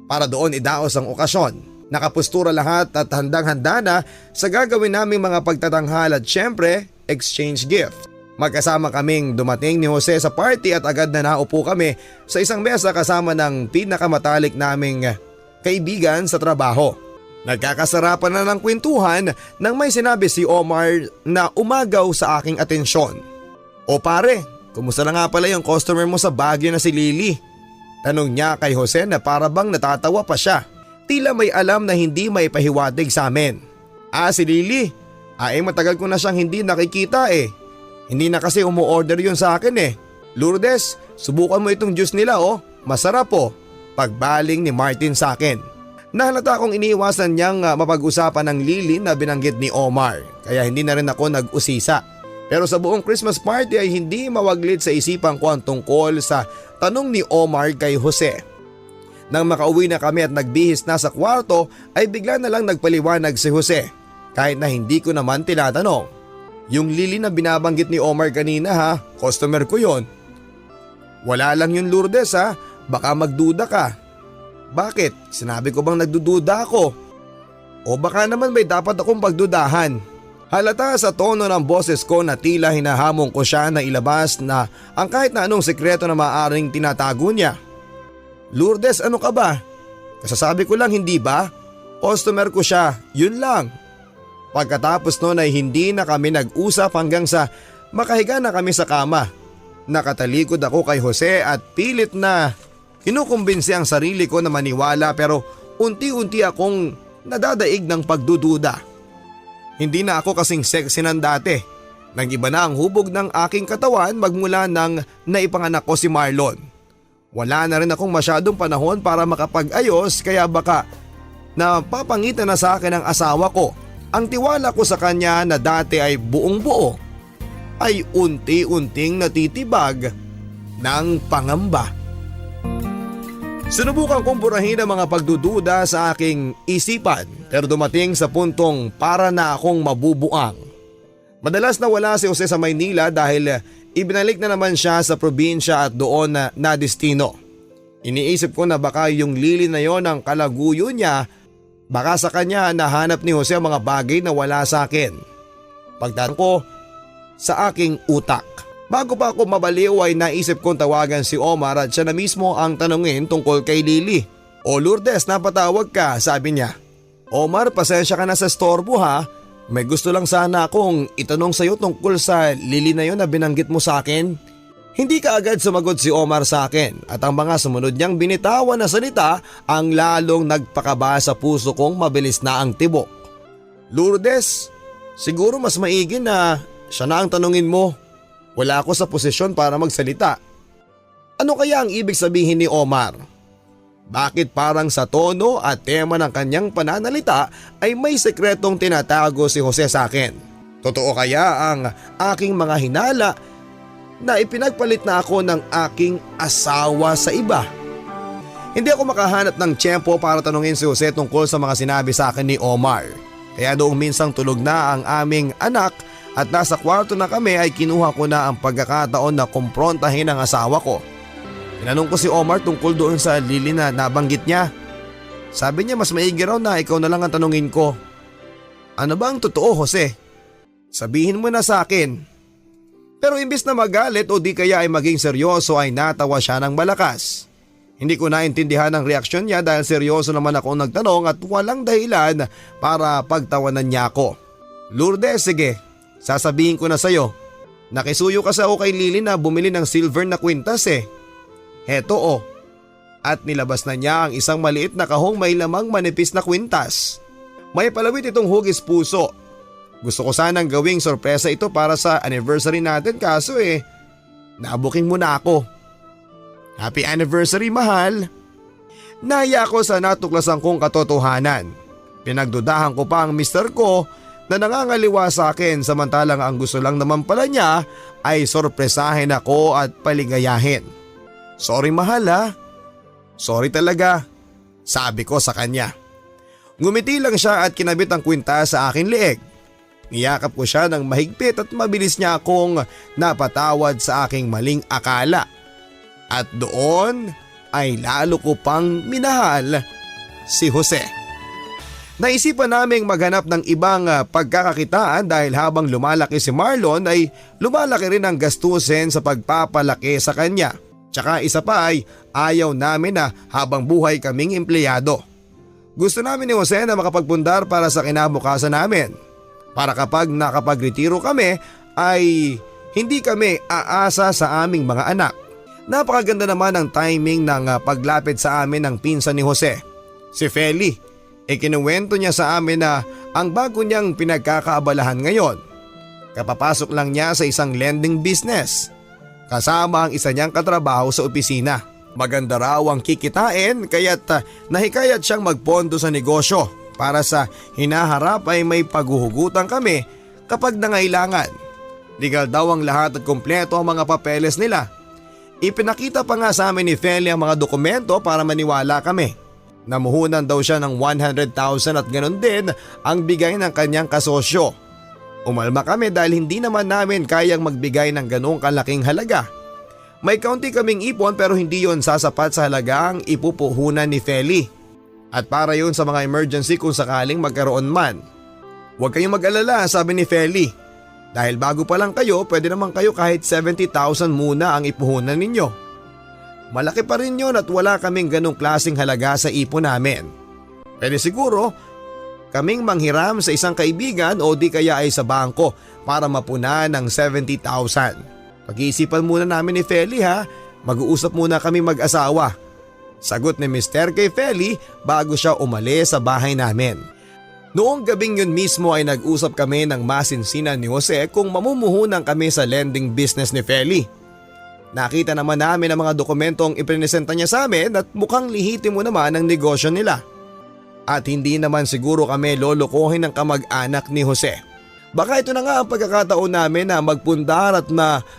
para doon idaos ang okasyon. Nakapustura lahat at handang-handa na sa gagawin naming mga pagtatanghal at syempre exchange gift. Magkasama kaming dumating ni Jose sa party at agad na naupo kami sa isang mesa kasama ng pinakamatalik naming kaibigan sa trabaho. Nagkakasarapan na ng kwentuhan nang may sinabi si Omar na umagaw sa aking atensyon. O pare, kumusta na nga pala yung customer mo sa Baguio na si Lily? Tanong niya kay Jose na para bang natatawa pa siya. Tila may alam na hindi may pahiwatig sa amin. Si Lily. Matagal ko na siyang hindi nakikita eh. Hindi na kasi umu-order yun sa akin eh. Lourdes, subukan mo itong juice nila oh. Masarap po. Pagbaling ni Martin sa akin. Nahalata kong iniiwasan niyang mapag-usapan ng Lily na binanggit ni Omar. Kaya hindi na rin ako nag-usisa. Pero sa buong Christmas party ay hindi mawaglit sa isipan ko ang tungkol sa tanong ni Omar kay Jose. Nang makauwi na kami at nagbihis na sa kwarto ay bigla na lang nagpaliwanag si Jose kahit na hindi ko naman tinatanong. Yung Lily na binabanggit ni Omar kanina ha, customer ko yon. Wala lang yun Lourdes ha, baka magduda ka. Bakit? Sinabi ko bang nagdududa ako? O baka naman may dapat akong pagdudahan. Halata sa tono ng boses ko na tila hinahamon ko siya na ilabas na ang kahit na anong sekreto na maaaring tinatago niya. Lourdes, ano ka ba? Kasasabi ko lang hindi ba? Customer ko siya, yun lang. Pagkatapos noon ay hindi na kami nag-usap hanggang sa makahiga na kami sa kama. Nakatalikod ako kay Jose at pilit na kinukumbinsi ang sarili ko na maniwala pero unti-unti akong nadadaig ng pagdududa. Hindi na ako kasing sexy ng dati. Nag-iba na ang hubog ng aking katawan magmula nang naipanganak ko si Marlon. Wala na rin akong masyadong panahon para makapag-ayos kaya baka napapangitan na sa akin ang asawa ko. Ang tiwala ko sa kanya na dati ay buong buo ay unti-unting natitibag ng pangamba. Sinubukan kong burahin ang mga pagdududa sa aking isipan pero dumating sa puntong para na akong mabubuang. Madalas na wala si Jose sa Maynila dahil ibinalik na naman siya sa probinsya at doon na destino. Iniisip ko na baka yung Lily na yon ang kalaguyo niya, baka sa kanya nahanap ni Jose ang mga bagay na wala sa akin. Pagtanong ko sa aking utak. Bago pa ako mabaliw ay naisip kong tawagan si Omar at siya na mismo ang tanungin tungkol kay Lily. O Lourdes, napatawag ka, sabi niya. Omar, pasensya ka na sa storbo ha. May gusto lang sana akong itanong sa iyo tungkol sa Lily na yon na binanggit mo sa akin. Hindi ka agad sumagot si Omar sa akin at ang mga sumunod niyang binitawan na salita ang lalong nagpakaba sa puso kong mabilis na ang tibok. Lourdes, siguro mas maigi na siya na ang tanungin mo. Wala ako sa posisyon para magsalita. Ano kaya ang ibig sabihin ni Omar? Bakit parang sa tono at tema ng kanyang pananalita ay may sekretong tinatago si Jose sa akin? Totoo kaya ang aking mga hinala na ipinagpalit na ako ng aking asawa sa iba? Hindi ako makahanap ng tiyempo para tanungin si Jose tungkol sa mga sinabi sa akin ni Omar. Kaya noong minsang tulog na ang aming anak at nasa kwarto na kami ay kinuha ko na ang pagkakataon na kumprontahin ang asawa ko. Tinanong ko si Omar tungkol doon sa Lily na nabanggit niya. Sabi niya mas maigi raw na ikaw na lang ang tanungin ko. Ano ba ang totoo, Jose? Sabihin mo na sa akin. Pero imbis na magalit o di kaya ay maging seryoso ay natawa siya ng malakas. Hindi ko naintindihan ang reaksyon niya dahil seryoso naman ako nagtanong at walang dahilan para pagtawanan niya ako. Lourdes, sige, sasabihin ko na sa'yo. Nakisuyo kasi ako kay Lily na bumili ng silver na kwintas eh. Heto oh. At nilabas na niya ang isang maliit na kahong may lamang manipis na kwintas. May palawit itong hugis puso. Gusto ko sanang gawing sorpresa ito para sa anniversary natin kaso nabuking mo na ako. Happy anniversary, mahal. Naya ako sa natuklasan kong katotohanan. Pinagdudahan ko pa ang mister ko na nangangaliwa sa akin samantalang ang gusto lang naman pala niya ay sorpresahin ako at paligayahin. Sorry mahal ha. Sorry talaga, sabi ko sa kanya. Ngumiti lang siya at kinabit ang kwintas sa aking leeg. Niyakap ko siya ng mahigpit at mabilis niya akong napatawad sa aking maling akala. At doon ay lalo ko pang minahal si Jose. Naisipan naming maghanap ng ibang pagkakakitaan dahil habang lumalaki si Marlon ay lumalaki rin ang gastusin sa pagpapalaki sa kanya. Tsaka isa pa ay ayaw namin na habang buhay kaming empleyado. Gusto namin ni Jose na makapagpundar para sa kinabukasan namin. Para kapag nakapagretiro kami ay hindi kami aasa sa aming mga anak. Napakaganda naman ang timing ng paglapit sa amin ng pinsan ni Jose, si Feli. Ikinuwento niya sa amin na ang bago niyang pinagkakaabalahan ngayon. Kapapasok lang niya sa isang lending business. Kasama ang isa niyang katrabaho sa opisina. Maganda raw ang kikitain kaya't nahikayat siyang magpondo sa negosyo para sa hinaharap ay may paghuhugutan kami kapag nangailangan. Legal daw ang lahat at kumpleto ang mga papeles nila. Ipinakita pa nga sa amin ni Feli ang mga dokumento para maniwala kami. Namuhunan daw siya ng 100,000 at ganoon din ang bigay ng kanyang kasosyo. Umalma kami dahil hindi naman namin kayang magbigay ng ganong kalaking halaga. May kaunti kaming ipon pero hindi yon sasapat sa halagang ipupuhunan ni Feli. At para yon sa mga emergency kung sakaling magkaroon man. Huwag kayong mag-alala, sabi ni Feli. Dahil bago pa lang kayo, pwede naman kayo kahit 70,000 muna ang ipuhunan ninyo. Malaki pa rin yon at wala kaming ganong klaseng halaga sa ipon namin. Pwede siguro kaming manghiram sa isang kaibigan o di kaya ay sa bangko para mapuna ng 70,000. Pag-iisipan muna namin ni Feli ha, mag-uusap muna kami mag-asawa. Sagot ni Mr. kay Feli bago siya umalis sa bahay namin. Noong gabing yun mismo ay nag-usap kami ng masinsinan ni Jose kung mamumuhunan kami sa lending business ni Feli. Nakita naman namin ang mga dokumentong ipresenta niya sa amin at mukhang lihitimo naman ang negosyo nila. At hindi naman siguro kami lolokohin ng kamag-anak ni Jose. Baka ito na nga ang pagkakataon namin na magpundar at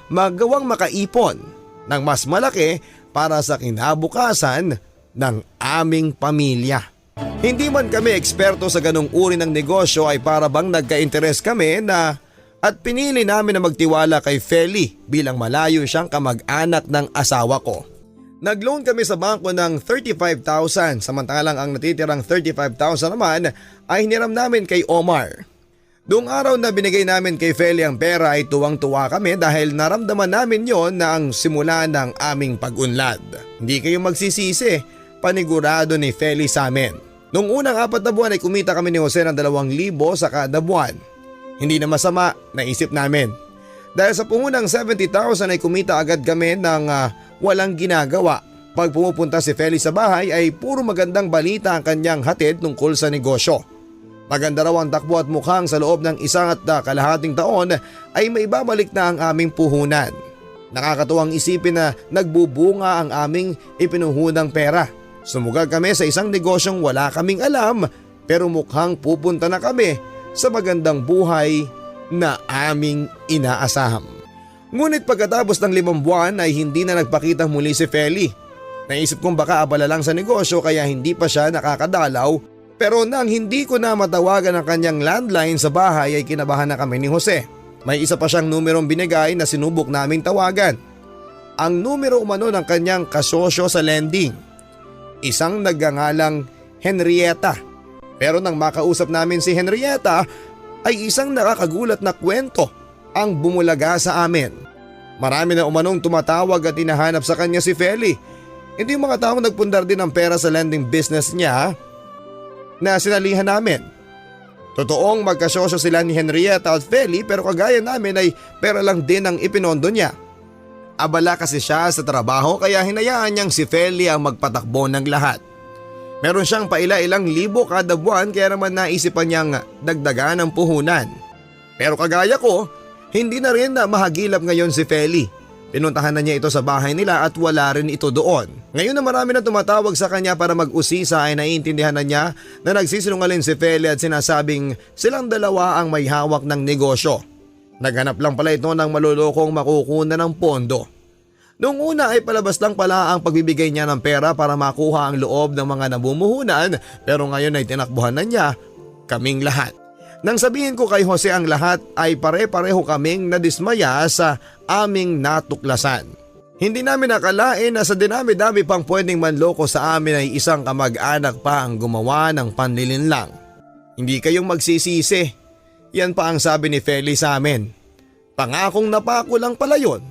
magawang makaipon ng mas malaki para sa kinabukasan ng aming pamilya. Hindi man kami eksperto sa ganong uri ng negosyo ay para bang nagka-interes kami at pinili namin na magtiwala kay Feli bilang malayo siyang kamag-anak ng asawa ko. Nag-loan kami sa bangko ng 35,000 samantalang ang natitirang 35,000 naman ay hiniram namin kay Omar. Noong araw na binigay namin kay Feli ang pera ay tuwang-tuwa kami dahil naramdaman namin yon na ang simula ng aming pag-unlad. Hindi kayo magsisisi, panigurado ni Feli sa amin. Noong unang 4 na buwan ay kumita kami ni Jose ng 2,000 sa kada buwan. Hindi na masama, naisip namin. Dahil sa puhunang 70,000 ay kumita agad kami ng walang ginagawa. Pag pumupunta si Feli sa bahay ay puro magandang balita ang kanyang hatid tungkol sa negosyo. Maganda raw ang takbo at mukhang sa loob ng 1.5 taon ay may babalik na ang aming puhunan. Nakakatuwang isipin na nagbubunga ang aming ipinuhunang pera. Sumugag kami sa isang negosyong wala kaming alam pero mukhang pupunta na kami sa magandang buhay na aming inaasaham. Ngunit pagkatapos ng 5 buwan ay hindi na nagpakita muli si Feli. Naisip kong baka abala lang sa negosyo kaya hindi pa siya nakakadalaw Pero nang hindi ko na matawagan ang kanyang landline sa bahay ay kinabahan na kami ni Jose. May isa pa siyang numerong binigay na sinubok naming tawagan. Ang numero umano ng kanyang kasosyo sa lending. Isang nagngangalang Henrietta. Pero nang makausap namin si Henrietta ay isang nakakagulat na kwento ang bumulaga sa amin. Marami na umanong tumatawag at hinahanap sa kanya si Feli. Hindi yung mga taong nagpundar din ng pera sa lending business niya na sinalihan namin. Totoong magkasosyo sila ni Henrietta at Feli pero kagaya namin ay pera lang din ang ipinondo niya. Abala kasi siya sa trabaho kaya hinayaan niyang si Feli ang magpatakbo ng lahat. Meron siyang paila-ilang libo kada buwan kaya naman naisipan niyang dagdagan ang puhunan. Pero kagaya ko, hindi na rin na mahagilap ngayon si Feli. Pinuntahan na niya ito sa bahay nila at wala rin ito doon. Ngayon na marami na tumatawag sa kanya para mag-usisa ay naiintindihan na niya na nagsisinungaling si Feli at sinasabing silang dalawa ang may hawak ng negosyo. Naghanap lang pala ito ng malulokong makukunan ng pondo. Noong una ay palabas lang pala ang pagbibigay niya ng pera para makuha ang loob ng mga namumuhunan pero ngayon ay tinakbuhan na niya kaming lahat. Nang sabihin ko kay Jose ang lahat ay pare-pareho kaming nadismaya sa aming natuklasan. Hindi namin nakalain na sa dinami-dami pang pwedeng manloko sa amin ay isang kamag-anak pa ang gumawa ng panlilinlang. Hindi kayong magsisisi. Yan pa ang sabi ni Feli sa amin. Pangakong napako lang pala yun.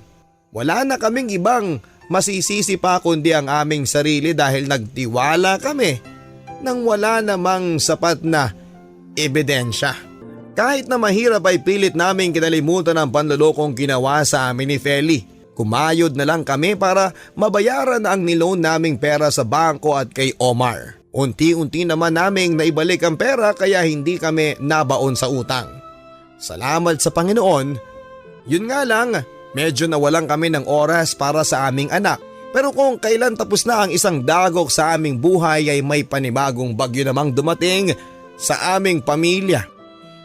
Wala na kaming ibang masisisi pa kundi ang aming sarili dahil nagtiwala kami nang wala namang sapat na ebidensya. Kahit na mahirap ay pilit naming kinalimutan ang panlolokong ginawa sa amin ni Feli. Kumayod na lang kami para mabayaran ang niloan naming pera sa bangko at kay Omar. Unti-unti naman naming naibalik ang pera kaya hindi kami nabaon sa utang. Salamat sa Panginoon. Yun nga lang, medyo nawalan kami ng oras para sa aming anak. Pero kung kailan tapos na ang isang dagok sa aming buhay ay may panibagong bagyo namang dumating sa aming pamilya.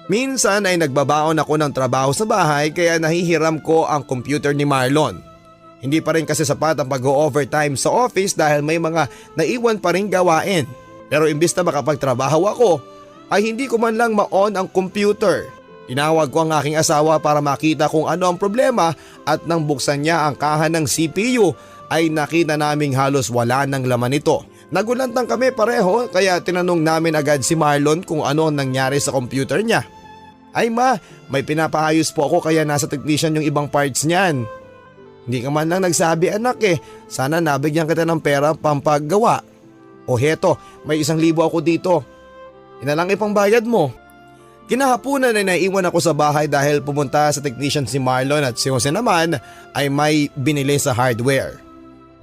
Minsan ay nagbabaon ako ng trabaho sa bahay kaya nahihiram ko ang computer ni Marlon. Hindi pa rin kasi sapat ang pag-overtime sa office dahil may mga naiwan pa rin gawain. Pero imbis na makapagtrabaho ako ay hindi ko man lang ma-on ang computer. Tinawag ko ang aking asawa para makita kung ano ang problema at nang buksan niya ang kaha ng CPU ay nakita naming halos wala ng laman ito. Nagulantang kami pareho kaya tinanong namin agad si Marlon kung ano ang nangyari sa computer niya. Ay ma, may pinapaayos po ako kaya nasa technician yung ibang parts niyan. Hindi ka man lang nagsabi anak sana nabigyan kita ng pera pampagawa. O heto, may 1,000 ako dito. Ina lang ipangbayad mo. Kinahapunan ay naiwan ako sa bahay dahil pumunta sa technician si Marlon at si Jose naman ay may binili sa hardware.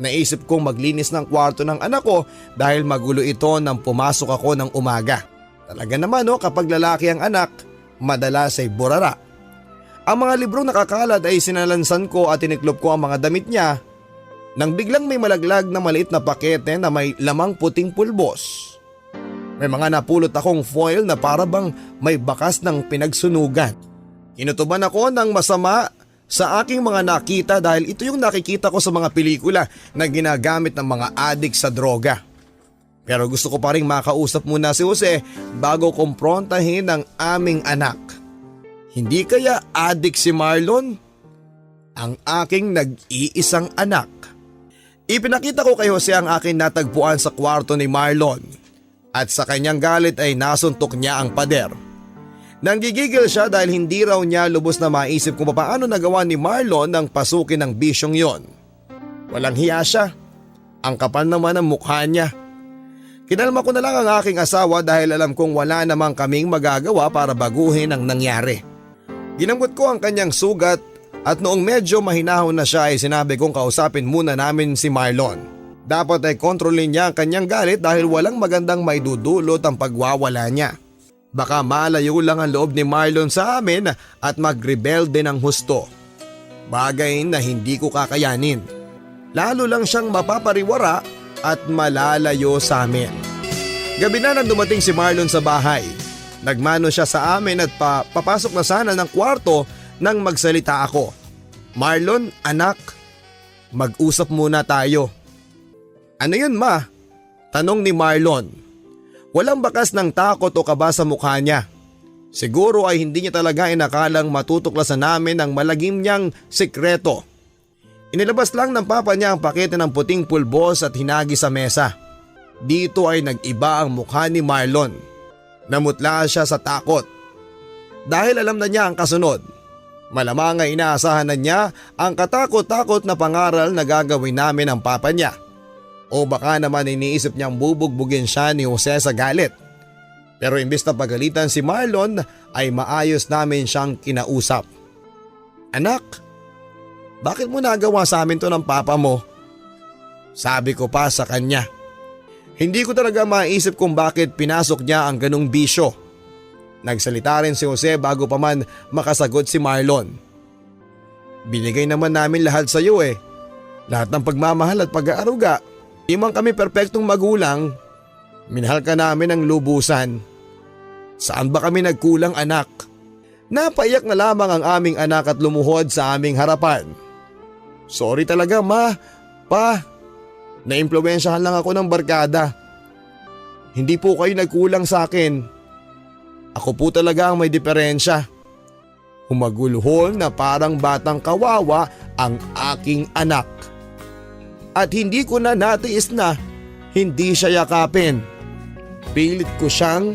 Naisip kong maglinis ng kwarto ng anak ko dahil magulo ito nang pumasok ako ng umaga. Talaga naman kapag lalaki ang anak, madalas ay burara. Ang mga librong nakakalat ay sinalansan ko at tiniklop ko ang mga damit niya nang biglang may malaglag na maliit na pakete na may lamang puting pulbos. May mga napulot akong foil na para bang may bakas ng pinagsunugan. Kinutuban ako ng masama sa aking mga nakita dahil ito yung nakikita ko sa mga pelikula na ginagamit ng mga adik sa droga. Pero gusto ko pa rin makausap muna si Jose bago kumprontahin ang aming anak. Hindi kaya adik si Marlon? Ang aking nag-iisang anak. Ipinakita ko kay Jose ang aking natagpuan sa kwarto ni Marlon at sa kanyang galit ay nasuntok niya ang pader. Nanggigigil siya dahil hindi raw niya lubos na maisip kung paano nagawa ni Marlon ang pasukin ng bisyong yon. Walang hiya siya. Ang kapal naman ng mukha niya. Kinalma ko na lang ang aking asawa dahil alam kong wala namang kaming magagawa para baguhin ang nangyari. Ginamot ko ang kanyang sugat at noong medyo mahinahon na siya ay sinabi kong kausapin muna namin si Marlon. Dapat ay kontrolin niya ang kanyang galit dahil walang magandang maidudulot ang pagwawala niya. Baka malayo lang ang loob ni Marlon sa amin at magrebelde ng husto. Bagay na hindi ko kakayanin. Lalo lang siyang mapapariwara at malalayo sa amin. Gabi na nang dumating si Marlon sa bahay. Nagmano siya sa amin at papasok na sana ng kwarto nang magsalita ako. Marlon, anak, mag-usap muna tayo. Ano yun ma? Tanong ni Marlon. Walang bakas ng takot o kaba sa mukha niya. Siguro ay hindi niya talaga inakalang matutuklasan namin ang malagim niyang sikreto. Inilabas lang ng papa niya ang pakete ng puting pulbos at hinagi sa mesa. Dito ay nag-iba ang mukha ni Marlon. Namutla siya sa takot. Dahil alam na niya ang kasunod. Malamang ay inaasahan na niya ang katakot-takot na pangaral na gagawin namin ng papa niya. O baka naman iniisip niyang bubugbugin siya ni Jose sa galit. Pero imbis na pagalitan si Marlon ay maayos namin siyang kinausap. Anak, bakit mo nagawa sa amin to ng papa mo? Sabi ko pa sa kanya. Hindi ko talaga maisip kung bakit pinasok niya ang ganung bisyo. Nagsalita rin si Jose bago pa man makasagot si Marlon. Binigay naman namin lahat sa iyo eh. Lahat ng pagmamahal at pag-aaruga. Di man kami perpektong magulang. Minahal ka namin ng lubusan. Saan ba kami nagkulang anak? Napaiyak na lamang ang aming anak at lumuhod sa aming harapan. Sorry talaga ma, pa. Naimpluwensyahan lang ako ng barkada. Hindi po kayo nagkulang sa akin. Ako po talaga ang may diferensya. Humagulhol na parang batang kawawa ang aking anak. At hindi ko na natiis na hindi siya yakapin. Pilit ko siyang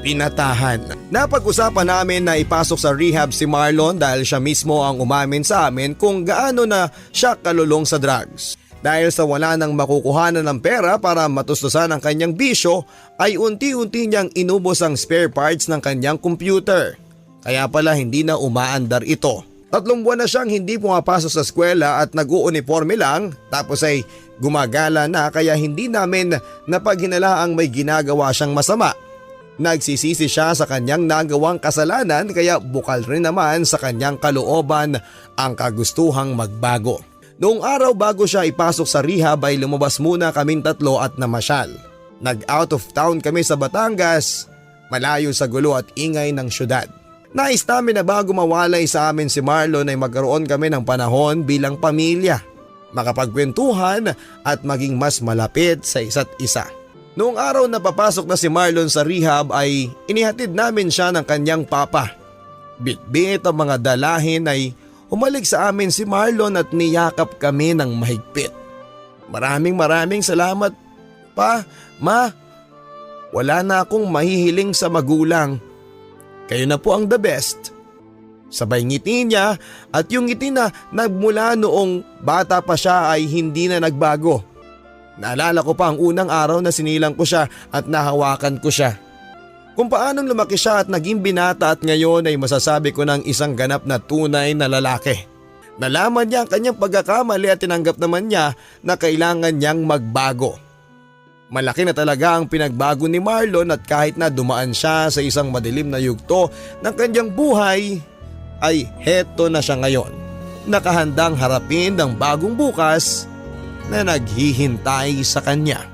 pinatahan. Napag-usapan namin na ipasok sa rehab si Marlon dahil siya mismo ang umamin sa amin kung gaano na siya kalulong sa drugs. Dahil sa wala nang makukuhanan ng pera para matustusan ang kanyang bisyo ay unti-unti niyang inubos ang spare parts ng kanyang computer. Kaya pala hindi na umaandar ito. 3 buwan na siyang hindi pumapasok sa eskwela at nag-uuniforme lang tapos ay gumagala na kaya hindi namin napaghinalaang may ginagawa siyang masama. Nagsisisi siya sa kanyang nagawang kasalanan kaya bukal rin naman sa kanyang kalooban ang kagustuhang magbago. Noong araw bago siya ipasok sa rehab ay lumabas muna kaming 3 at namasyal. Nag-out of town kami sa Batangas, malayo sa gulo at ingay ng syudad. Nais namin na bago mawalay sa amin si Marlon ay magkaroon kami ng panahon bilang pamilya, makapagkwentuhan at maging mas malapit sa isa't isa. Noong araw na papasok na si Marlon sa rehab ay inihatid namin siya ng kanyang papa. Bitbit ang mga dalahin ay umalik sa amin si Marlon at niyakap kami ng mahigpit. Maraming salamat pa, ma. Wala na akong mahihiling sa magulang. Kayo na po ang the best. Sabay ngiti niya at yung ngiti na nagmula noong bata pa siya ay hindi na nagbago. Naalala ko pa ang unang araw na sinilang ko siya at nahawakan ko siya. Kung paanong lumaki siya at naging binata at ngayon ay masasabi ko ng isang ganap na tunay na lalaki. Nalaman niya ang kanyang pagkakamali at tinanggap naman niya na kailangan niyang magbago. Malaki na talaga ang pinagbago ni Marlon at kahit na dumaan siya sa isang madilim na yugto ng kanyang buhay, ay heto na siya ngayon. Nakahandang harapin ang bagong bukas na naghihintay sa kanya.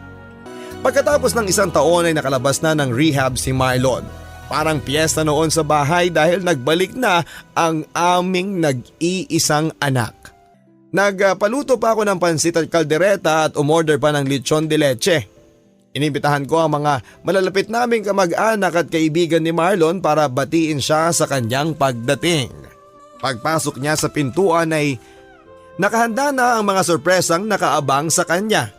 Pagkatapos ng 1 taon ay nakalabas na ng rehab si Marlon. Parang piyesta noon sa bahay dahil nagbalik na ang aming nag-iisang anak. Nagpaluto pa ako ng pansit at kaldereta at umorder pa ng lechon de leche. Inibitahan ko ang mga malalapit naming kamag-anak at kaibigan ni Marlon para batiin siya sa kanyang pagdating. Pagpasok niya sa pintuan ay nakahanda na ang mga sorpresang nakaabang sa kanya.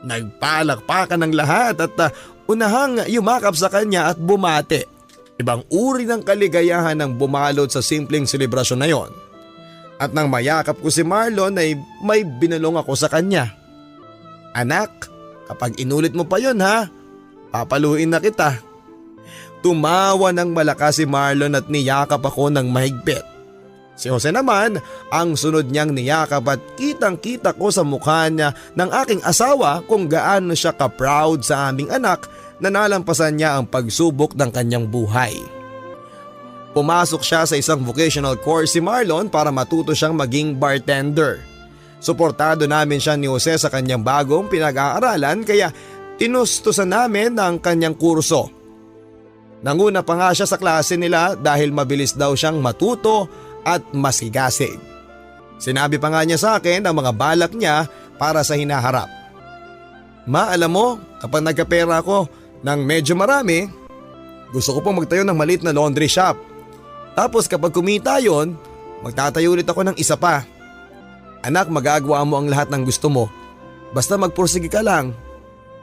Nagpalakpakan ng lahat at unahang yumakap sa kanya at bumati. Ibang uri ng kaligayahan ang bumalot sa simpleng selebrasyon na yon. At nang mayakap ko si Marlon ay may binalong ako sa kanya. Anak, kapag inulit mo pa yon ha, papaluin na kita. Tumawa ng malakas si Marlon at niyakap ako ng mahigpit. Si Jose naman ang sunod niyang niyakap at kitang-kita ko sa mukha niya ng aking asawa kung gaano siya ka-proud sa aming anak na nalampasan niya ang pagsubok ng kanyang buhay. Pumasok siya sa isang vocational course si Marlon para matuto siyang maging bartender. Suportado namin siya ni Jose sa kanyang bagong pinag-aaralan kaya tinustusan namin ang kanyang kurso. Nanguna pa nga siya sa klase nila dahil mabilis daw siyang matuto at masigasig. Sinabi pa nga niya sa akin ang mga balak niya para sa hinaharap. Ma, alam mo, kapag nagkapera ako, Nang medyo marami, gusto ko pong magtayo ng maliit na laundry shop. Tapos kapag kumita yon, magtatayo ulit ako ng isa pa. Anak, magagawa mo ang lahat ng gusto mo. Basta magpursige ka lang.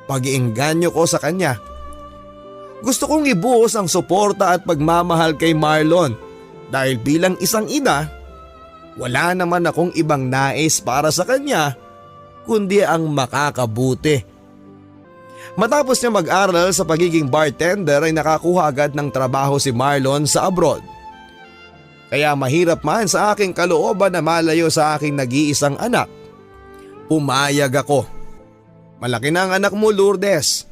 Pag-iengganyo ko sa kanya. Gusto kong ibuhos ang suporta at pagmamahal kay Marlon dahil bilang isang ina, wala naman akong ibang nais para sa kanya kundi ang makakabuti. Matapos niya mag-aral sa pagiging bartender ay nakakuha agad ng trabaho si Marlon sa abroad. Kaya mahirap man sa aking kalooban na malayo sa aking nag-iisang anak, pumayag ako. Malaki na ang anak mo, Lourdes.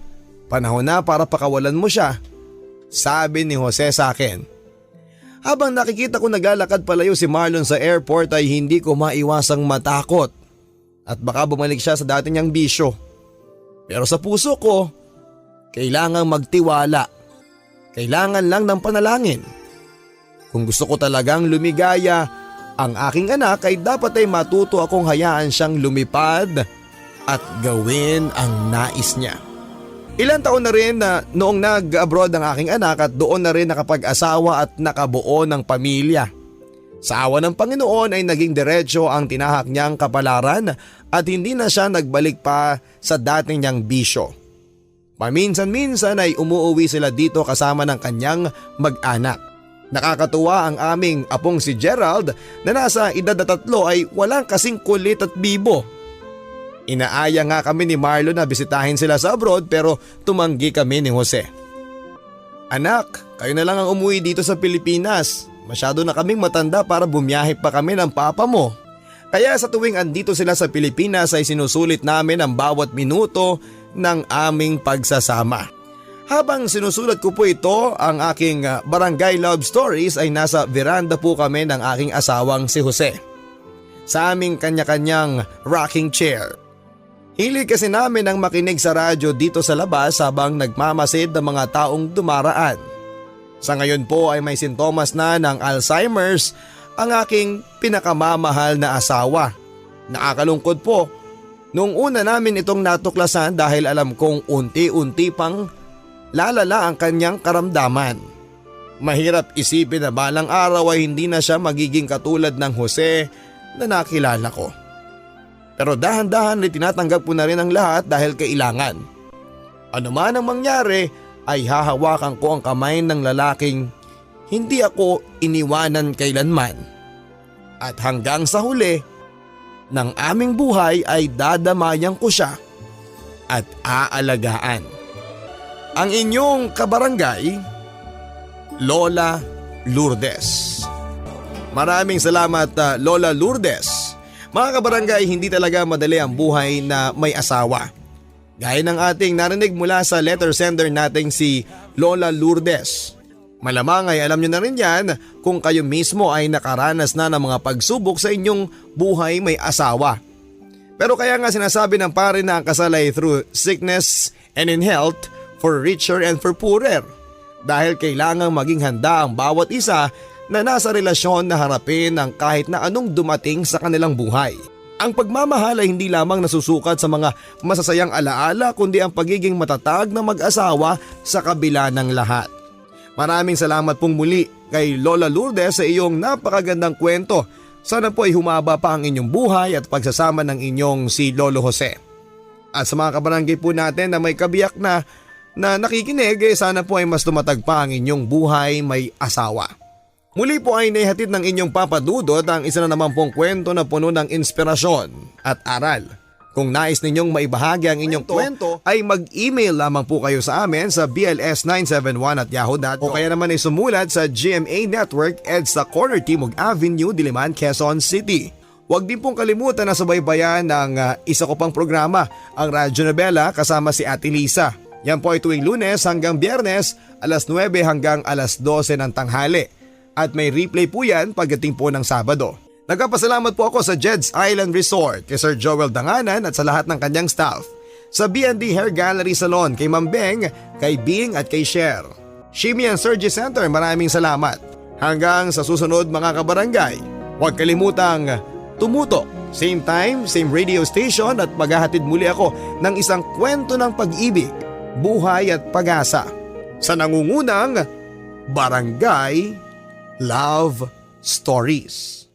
Panahon na para pakawalan mo siya, sabi ni Jose sa akin. Habang nakikita ko naglalakad palayo si Marlon sa airport ay hindi ko maiwasang matakot at baka bumalik siya sa dati niyang bisyo. Pero sa puso ko, kailangang magtiwala. Kailangan lang ng panalangin. Kung gusto ko talagang lumigaya ang aking anak ay dapat ay matuto akong hayaan siyang lumipad at gawin ang nais niya. Ilang taon na rin na noong nag-abroad ang aking anak at doon na rin nakapag-asawa at nakabuo ng pamilya. Sa awa ng Panginoon ay naging diretso ang tinahak niyang kapalaran at hindi na siya nagbalik pa sa dating niyang bisyo. Paminsan-minsan ay umuuwi sila dito kasama ng kanyang mag-anak. Nakakatuwa ang aming apong si Gerald na nasa edad na 3 ay walang kasing kulit at bibo. Inaaya nga kami ni Marlon na bisitahin sila sa abroad pero tumanggi kami ni Jose. Anak, kayo na lang ang umuwi dito sa Pilipinas. Masyado na kaming matanda para bumiyahe pa kami ng papa mo. Kaya sa tuwing andito sila sa Pilipinas ay sinusulit namin ang bawat minuto ng aming pagsasama. Habang sinusulat ko po ito, ang aking barangay love stories ay nasa veranda po kami ng aking asawang si Jose. Sa aming kanya-kanyang rocking chair. Hilig kasi namin ang makinig sa radyo dito sa labas habang nagmamasid ng mga taong dumaraan. Sa ngayon po ay may sintomas na ng Alzheimer's ang aking pinakamamahal na asawa. Nakakalungkot po. Noong una namin itong natuklasan dahil alam kong unti-unti pang lalala ang kanyang karamdaman. Mahirap isipin na balang araw ay hindi na siya magiging katulad ng Jose na nakilala ko. Pero dahan-dahan ay tinatanggap ko na rin ang lahat dahil kailangan. Ano man ang mangyari ay hahawakan ko ang kamay ng lalaking hindi ako iniwanan kailanman. At hanggang sa huli ng aming buhay ay dadamayan ko siya at aalagaan. Ang inyong kabarangay, Lola Lourdes. Maraming salamat Lola Lourdes. Mga kabarangay, hindi talaga madali ang buhay na may asawa. Gaya ng ating narinig mula sa letter sender nating si Lola Lourdes. Malamang ay alam nyo na rin yan kung kayo mismo ay nakaranas na ng mga pagsubok sa inyong buhay may asawa. Pero kaya nga sinasabi ng pare na ang kasal ay through sickness and in health, for richer and for poorer. Dahil kailangang maging handa ang bawat isa na nasa relasyon na harapin ang kahit na anong dumating sa kanilang buhay. Ang pagmamahal ay hindi lamang nasusukat sa mga masasayang alaala kundi ang pagiging matatag na mag-asawa sa kabila ng lahat. Maraming salamat pong muli kay Lola Lourdes sa iyong napakagandang kwento. Sana po ay humaba pa ang inyong buhay at pagsasama ng inyong si Lolo Jose. At sa mga kabarangay po natin na may kabiyak na nakikinig, sana po ay mas tumatag pa ang inyong buhay may asawa. Muli po ay naihatid ng inyong Papa Dudot ang isa na naman pong kwento na puno ng inspirasyon at aral. Kung nais ninyong maibahagi ang inyong kwento ay mag-email lamang po kayo sa amin sa bls971@yahoo.com o kaya naman ay sumulat sa GMA Network EDSA Corner Timog Avenue, Diliman, Quezon City. Huwag din pong kalimutan na subaybayan ng isa ko pang programa, ang Radyo Nobela kasama si Ate Lisa. Yan po ay tuwing Lunes hanggang Biyernes, alas 9 hanggang alas 12 ng tanghali. At may replay po yan pagdating po ng Sabado. Nagpapasalamat po ako sa Jed's Island Resort, kay Sir Joel Danganan at sa lahat ng kanyang staff. Sa B&D Hair Gallery Salon, kay Ma'am Beng, kay Bing at kay Cher. Shimmy and Surgery Center, maraming salamat. Hanggang sa susunod mga kabarangay, huwag kalimutang tumutok. Same time, same radio station at maghahatid muli ako ng isang kwento ng pag-ibig, buhay at pag-asa sa nangungunang Barangay Love Stories.